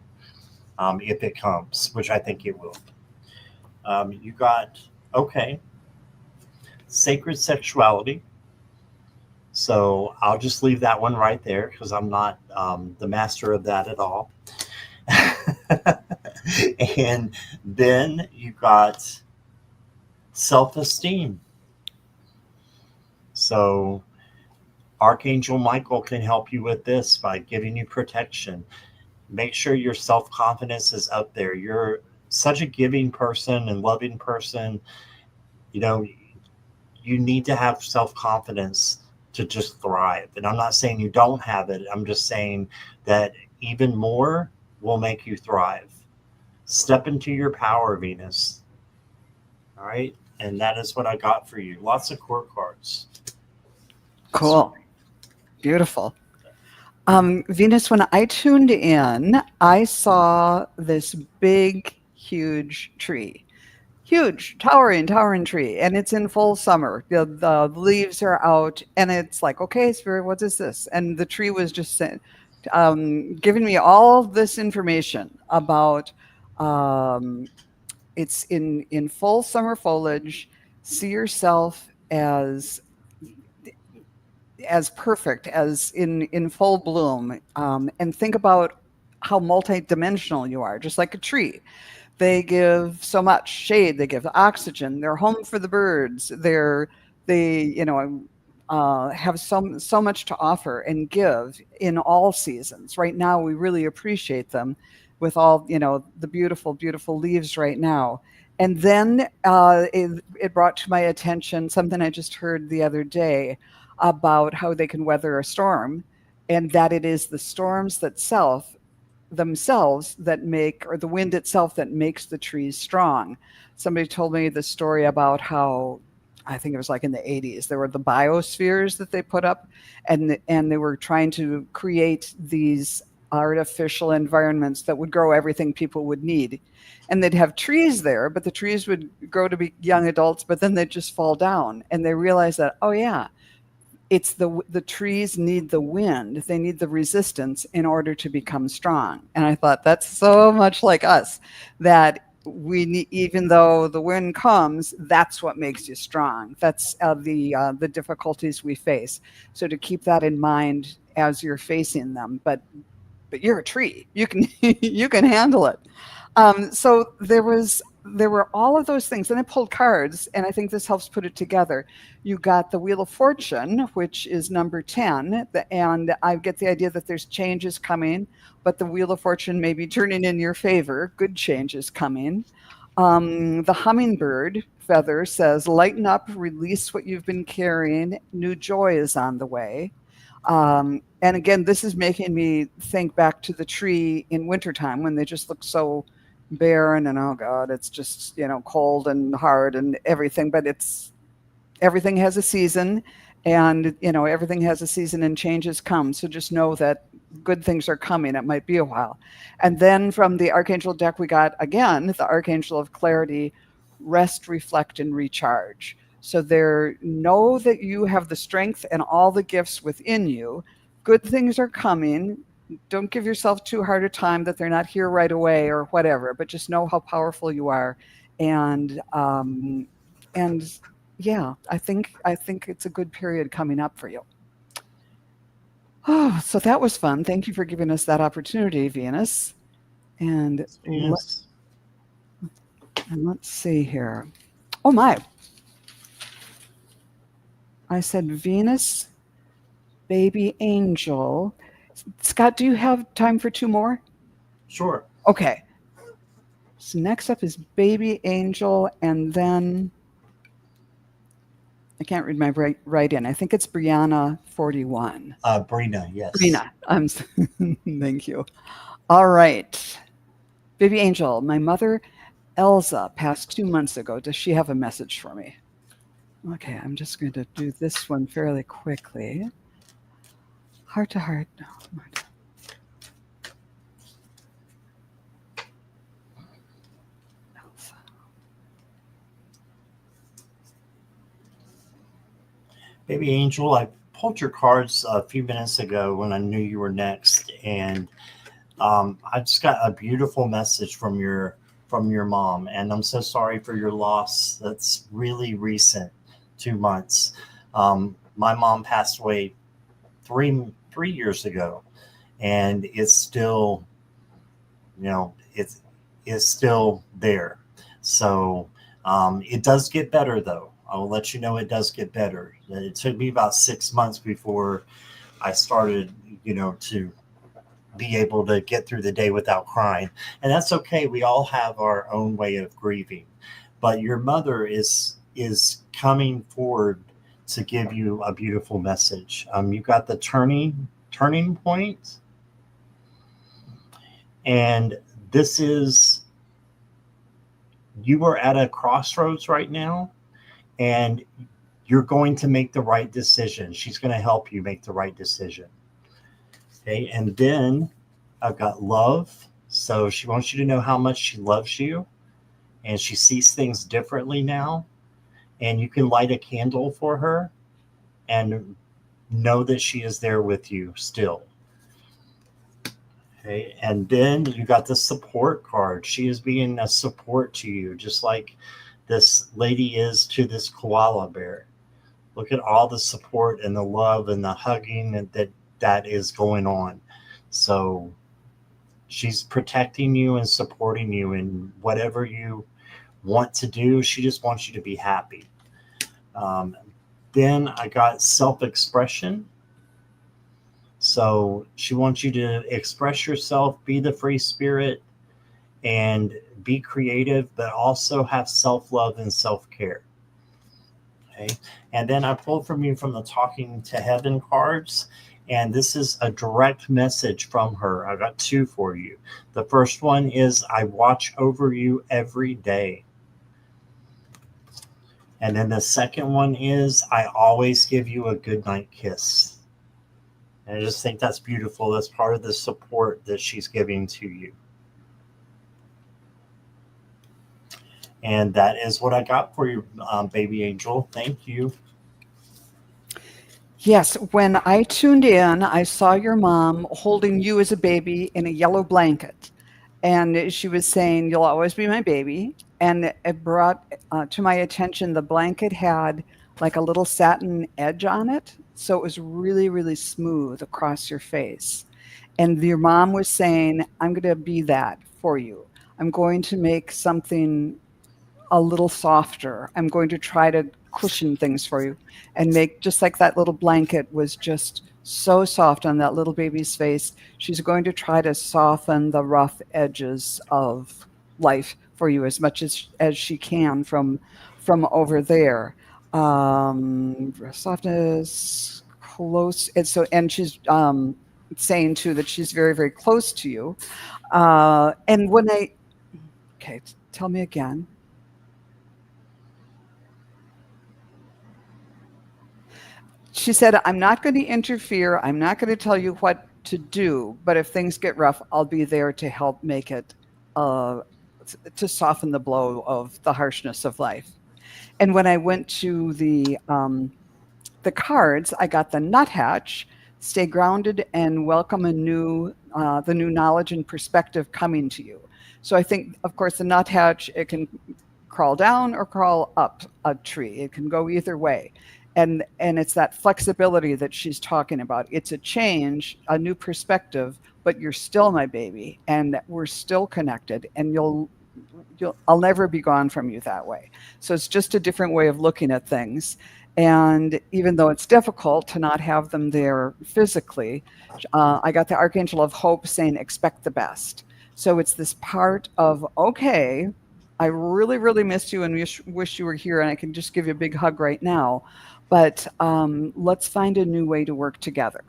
if it comes, which I think it will. You got, sacred sexuality. So I'll just leave that one right there because I'm not the master of that at all. And then you got self-esteem. So Archangel Michael can help you with this by giving you protection. Make sure your self-confidence is up there. You're such a giving person and loving person. You need to have self-confidence to just thrive. And I'm not saying you don't have it. I'm just saying that even more will make you thrive. Step into your power, Venus. All right. And that is what I got for you. Lots of court cards. Cool. Beautiful. Venus, when I tuned in, I saw this big, huge tree. Huge, towering tree. And it's in full summer. The leaves are out. And it's like, okay, Spirit, what is this? And the tree was just giving me all this information about it's in full summer foliage. See yourself as perfect, as in full bloom, and think about how multidimensional you are, just like a tree. They give so much shade, they give oxygen, they're home for the birds, they have so much to offer and give in all seasons. Right now we really appreciate them with all the beautiful leaves right now. And then it brought to my attention something I just heard the other day about how they can weather a storm, and that it is the storms themselves that make, or the wind itself that makes the trees strong. Somebody told me the story about how I think it was like in the 80s. There were the biospheres that they put up, and they were trying to create these artificial environments that would grow everything people would need. And they'd have trees there, but the trees would grow to be young adults, but then they'd just fall down. And they realized that, oh yeah, it's the trees need the wind. They need the resistance in order to become strong. And I thought that's so much like us, that we need, even though the wind comes, that's what makes you strong. That's the difficulties we face. So to keep that in mind as you're facing them, but you're a tree. You can you can handle it. So there were all of those things, and I pulled cards, and I think this helps put it together. You got the Wheel of Fortune, which is number 10, and I get the idea that there's changes coming, but the Wheel of Fortune may be turning in your favor. Good changes coming. The hummingbird feather says, lighten up, release what you've been carrying. New joy is on the way. And again, this is making me think back to the tree in wintertime when they just look so barren and, oh God, it's just, cold and hard and everything, but everything has a season, and, everything has a season and changes come. So just know that good things are coming. It might be a while. And then from the Archangel deck, we got, again, the Archangel of Clarity, rest, reflect, and recharge. So know that you have the strength and all the gifts within you. Good things are coming. Don't give yourself too hard a time that they're not here right away or whatever, but just know how powerful you are. And yeah, I think it's a good period coming up for you. Oh, so that was fun. Thank you for giving us that opportunity, Venus. And Yes. let's see here. Oh my. I said Venus, baby angel. Scott, do you have time for 2 more? Sure. Okay. So next up is baby angel, and then I can't read my write-in. I think it's Brianna 41. Brina, yes. Brina. Thank you. All right. Baby angel, my mother Elsa passed 2 months ago. Does she have a message for me? Okay, I'm just going to do this one fairly quickly. Heart to heart. No. Baby Angel, I pulled your cards a few minutes ago when I knew you were next, and I just got a beautiful message from your mom, and I'm so sorry for your loss. That's really recent, 2 months. My mom passed away three years ago, and it's still, it's still there. So it does get better, though. I will let you know it does get better. It took me about 6 months before I started, to be able to get through the day without crying. And that's okay. We all have our own way of grieving. But your mother is coming forward to give you a beautiful message. You got the turning point. And this is, you are at a crossroads right now, and you're going to make the right decision. She's going to help you make the right decision. Okay. And then I've got love. So she wants you to know how much she loves you, and she sees things differently now. And you can light a candle for her and know that she is there with you still. Okay. And then you got the support card. She is being a support to you, just like this lady is to this koala bear. Look at all the support and the love and the hugging that is going on. So she's protecting you and supporting you in whatever you want to do. She just wants you to be happy. Then I got self-expression. So she wants you to express yourself, be the free spirit, and be creative, but also have self-love and self-care. Okay. And then I pulled from you from the Talking to Heaven cards, and this is a direct message from her. I got 2 for you. The first one is, I watch over you every day. And then the second one is, I always give you a good night kiss. And I just think that's beautiful. That's part of the support that she's giving to you. And that is what I got for you, baby angel. Thank you. Yes, when I tuned in, I saw your mom holding you as a baby in a yellow blanket. And she was saying, "You'll always be my baby." And it brought to my attention the blanket had like a little satin edge on it. So it was really, really smooth across your face. And your mom was saying, "I'm going to be that for you. I'm going to make something a little softer. I'm going to try to cushion things for you and make just like that little blanket was just so soft on that little baby's face. She's going to try to soften the rough edges of life for you as much as she can from over there. Softness, close, and she's saying too that she's very, very close to you. And when I okay, tell me again. She said, "I'm not going to interfere. I'm not going to tell you what to do, but if things get rough, I'll be there to help make it, uh, to soften the blow of the harshness of life." And when I went to the cards, I got the nuthatch, stay grounded and welcome the new knowledge and perspective coming to you. So I think, of course, the nuthatch, it can crawl down or crawl up a tree. It can go either way. And it's that flexibility that she's talking about. It's a change, a new perspective, but you're still my baby and we're still connected and I'll never be gone from you that way. So it's just a different way of looking at things. And even though it's difficult to not have them there physically, I got the Archangel of Hope saying, "Expect the best." So it's this part of, okay, I really, really missed you and wish you were here, and I can just give you a big hug right now. But let's find a new way to work together.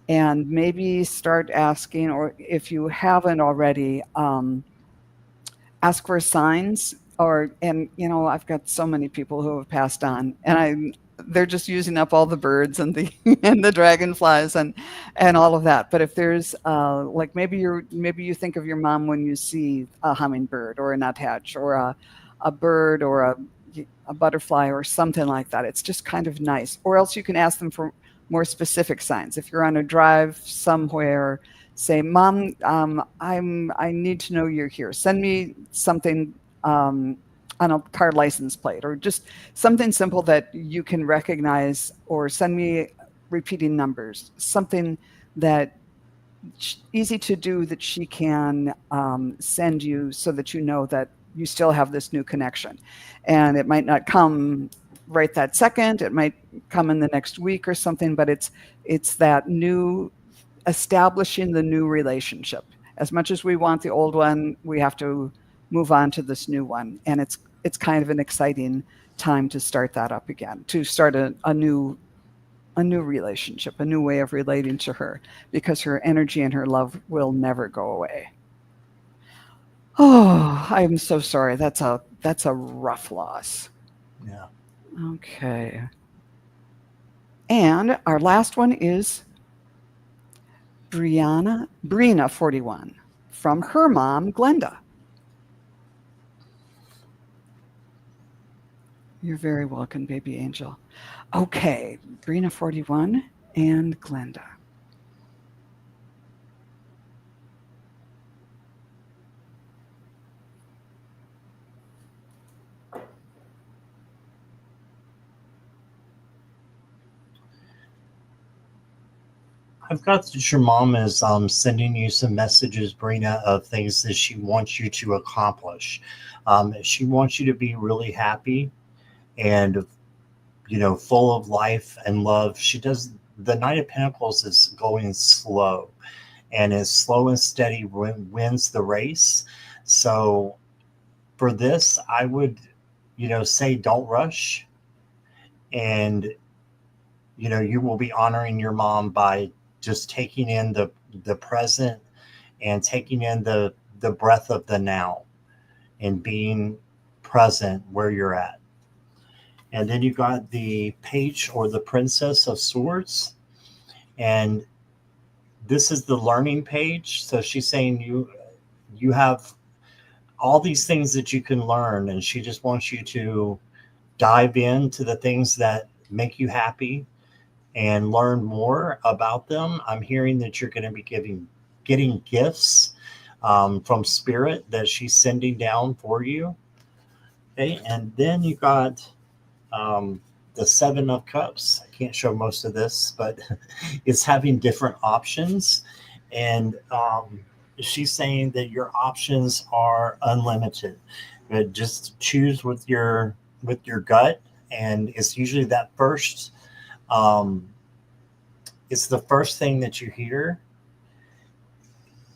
And maybe start asking, or if you haven't already, ask for signs. And I've got so many people who have passed on, and they're just using up all the birds and the and the dragonflies and all of that. But if there's like maybe you think of your mom when you see a hummingbird or a nuthatch or a bird or a butterfly or something like that, it's just kind of nice. Or else you can ask them for more specific signs. If you're on a drive somewhere, say, "Mom, I need to know you're here. Send me something on a car license plate," or just something simple that you can recognize, or send me repeating numbers, something that easy to do that she can send you so that you know that you still have this new connection. And it might not come right that second. It might come in the next week or something, but it's that new, establishing the new relationship. As much as we want the old one, we have to move on to this new one. And it's kind of an exciting time to start that up again, to start a new relationship, a new way of relating to her, because her energy and her love will never go away. Oh, I'm so sorry. That's a rough loss. Yeah. Okay. And our last one is Brina 41, from her mom, Glenda. You're very welcome, baby angel. Okay, Brina 41 and Glenda. I've got that your mom is sending you some messages, Brina, of things that she wants you to accomplish. She wants you to be really happy and, full of life and love. She does. The Knight of Pentacles is going slow, and as slow and steady wins the race. So for this, I would, say don't rush, and you will be honoring your mom by just taking in the present and taking in the breath of the now and being present where you're at. And then you got the Page or the Princess of Swords. And this is the learning page. So she's saying you have all these things that you can learn, and she just wants you to dive into the things that make you happy and learn more about them. I'm hearing that you're going to be getting gifts from spirit that she's sending down for you. Okay, and then you got the Seven of Cups. I can't show most of this, but it's having different options, and she's saying that your options are unlimited. But just choose with your gut, and it's usually that first. It's the first thing that you hear.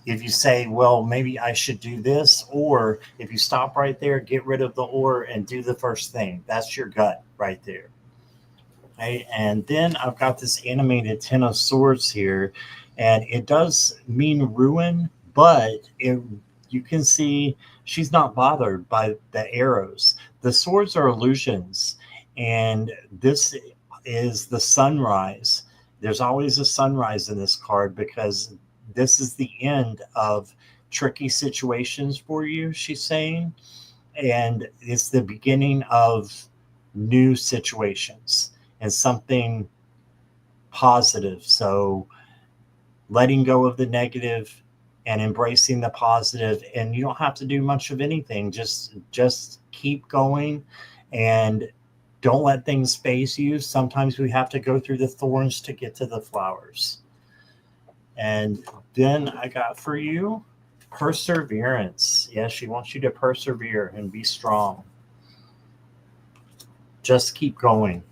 If you say, well, maybe I should do this, or if you stop right there, get rid of the or and do the first thing. That's your gut right there. Okay? And then I've got this animated Ten of Swords here, and it does mean ruin, but you can see she's not bothered by the arrows. The swords are illusions, and this is the sunrise. There's always a sunrise in this card because this is the end of tricky situations for you, she's saying. And it's the beginning of new situations and something positive. So letting go of the negative and embracing the positive, and you don't have to do much of anything. Just keep going and don't let things phase you. Sometimes we have to go through the thorns to get to the flowers. And then I got for you perseverance. Yes, she wants you to persevere and be strong. Just keep going.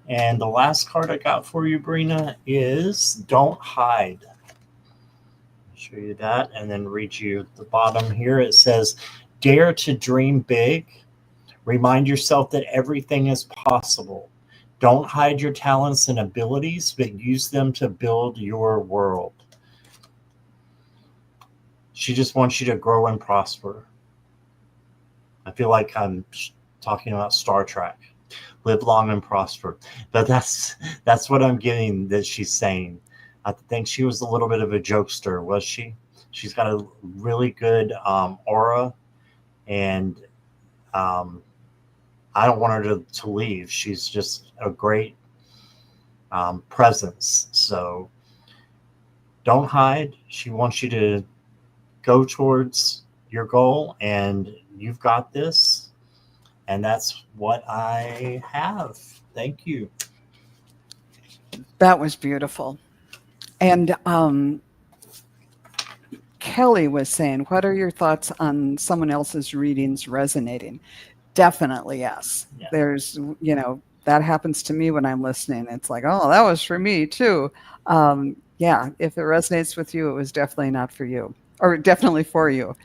And the last card I got for you, Brina, is Don't Hide. I'll show you that and then read you the bottom here. It says, dare to dream big. Remind yourself that everything is possible. Don't hide your talents and abilities, but use them to build your world. She just wants you to grow and prosper. I feel like I'm talking about Star Trek. Live long and prosper. But that's what I'm getting that she's saying. I think she was a little bit of a jokester, was she? She's got a really good aura, and I don't want her to leave. She's just a great presence. So don't hide. She wants you to go towards your goal, and you've got this. And that's what I have. Thank you. That was beautiful. And Kelly was saying, what are your thoughts on someone else's readings resonating? Definitely yes. Yeah. There's, that happens to me when I'm listening. It's like, oh, that was for me too. Yeah, if it resonates with you, it was definitely not for you, or definitely for you.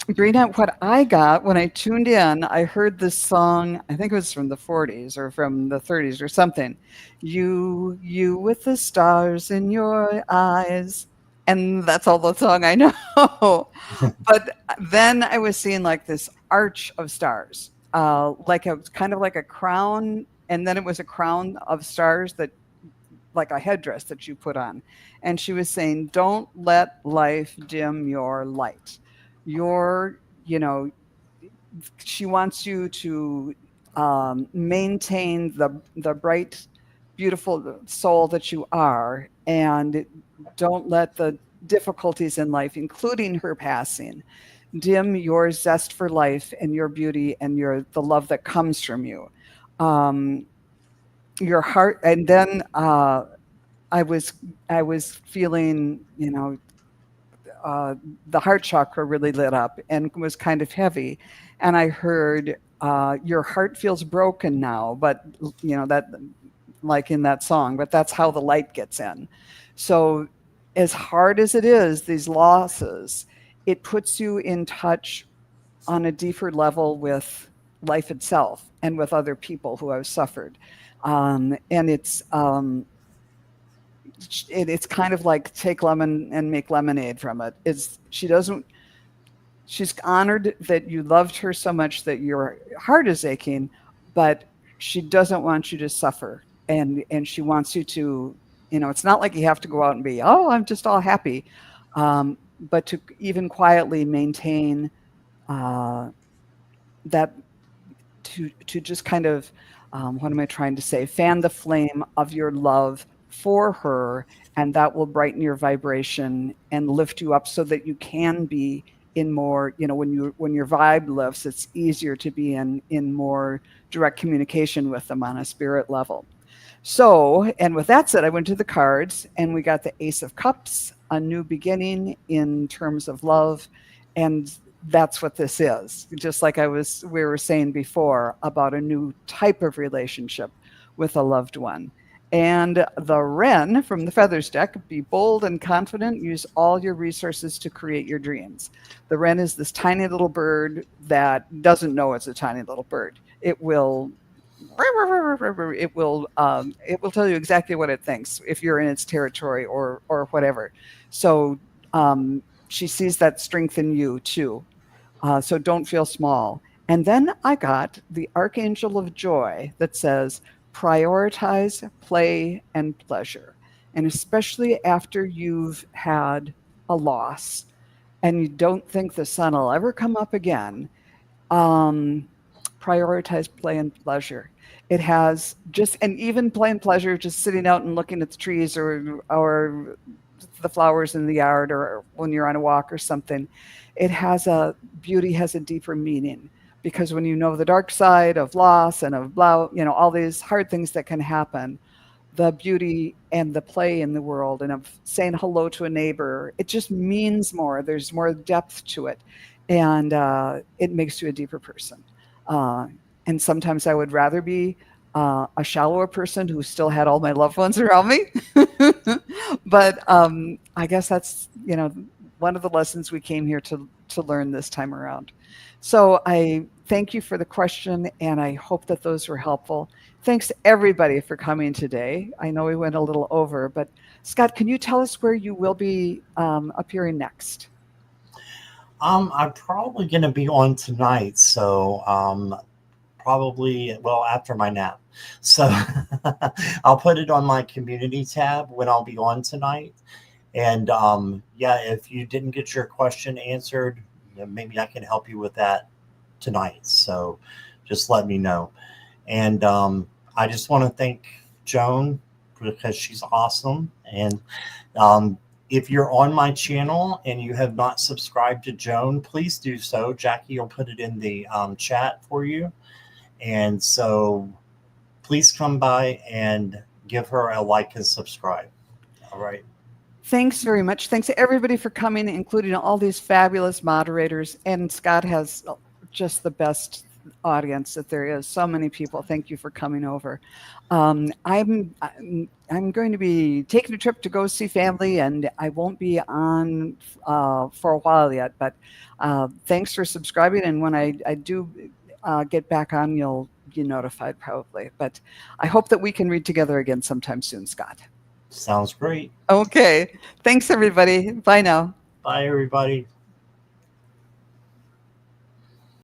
Brina, what I got when I tuned in, I heard this song, I think it was from the 40s or from the 30s or something. You with the stars in your eyes. And that's all the song I know. But then I was seeing like this arch of stars, like it was kind of like a crown. And then it was a crown of stars that, like a headdress that you put on. And she was saying, don't let life dim your light. She wants you to maintain the bright, beautiful soul that you are, and don't let the difficulties in life, including her passing, dim your zest for life and your beauty and the love that comes from you. Your heart, and then I was feeling, the heart chakra really lit up and was kind of heavy. And I heard, your heart feels broken now, but that, like in that song, but that's how the light gets in. So as hard as it is, these losses, it puts you in touch on a deeper level with life itself and with other people who have suffered. And it's kind of like take lemon and make lemonade from it. She's honored that you loved her so much that your heart is aching, but she doesn't want you to suffer, and she wants you to, it's not like you have to go out and be, oh, I'm just all happy, but to even quietly maintain uh, that, to just kind of, what am I trying to say? Fan the flame of your love for her, and that will brighten your vibration and lift you up so that you can be in more, when your vibe lifts, it's easier to be in more direct communication with them on a spirit level. So, and with that said, I went to the cards and we got the Ace of Cups, a new beginning in terms of love. And that's what this is. Just like we were saying before about a new type of relationship with a loved one. And the Wren from the Feathers deck, be bold and confident, use all your resources to create your dreams. The Wren is this tiny little bird that doesn't know it's a tiny little bird. It will tell you exactly what it thinks if you're in its territory or whatever. So she sees that strength in you too. So don't feel small. And then I got the Archangel of Joy that says, prioritize play and pleasure. And especially after you've had a loss and you don't think the sun will ever come up again, um, prioritize play and pleasure. It has just, and even play and pleasure, just sitting out and looking at the trees or the flowers in the yard, or when you're on a walk or something. Beauty has a deeper meaning, because when you know the dark side of loss and of blah, all these hard things that can happen, the beauty and the play in the world and of saying hello to a neighbor, it just means more. There's more depth to it. And it makes you a deeper person. Uh, and sometimes I would rather be a shallower person who still had all my loved ones around me. But I guess that's, one of the lessons we came here to learn this time around. So I thank you for the question, and I hope that those were helpful. Thanks everybody for coming today. I know we went a little over, but Scott, can you tell us where you will be appearing next? I'm probably going to be on tonight, so probably, well, after my nap. So I'll put it on my community tab when I'll be on tonight. And yeah, if you didn't get your question answered, maybe I can help you with that tonight. So just let me know. And I just want to thank Joan because she's awesome. And if you're on my channel and you have not subscribed to Joan, please do so. Jackie will put it in the chat for you. And so please come by and give her a like and subscribe. All right. Thanks very much. Thanks to everybody for coming, including all these fabulous moderators. And Scott has just the best audience that there is. So many people. Thank you for coming over. I'm going to be taking a trip to go see family, and I won't be on for a while yet. But thanks for subscribing. And when I do get back on, you'll be notified probably. But I hope that we can read together again sometime soon, Scott. Sounds great. Okay. Thanks, everybody. Bye now. Bye, everybody.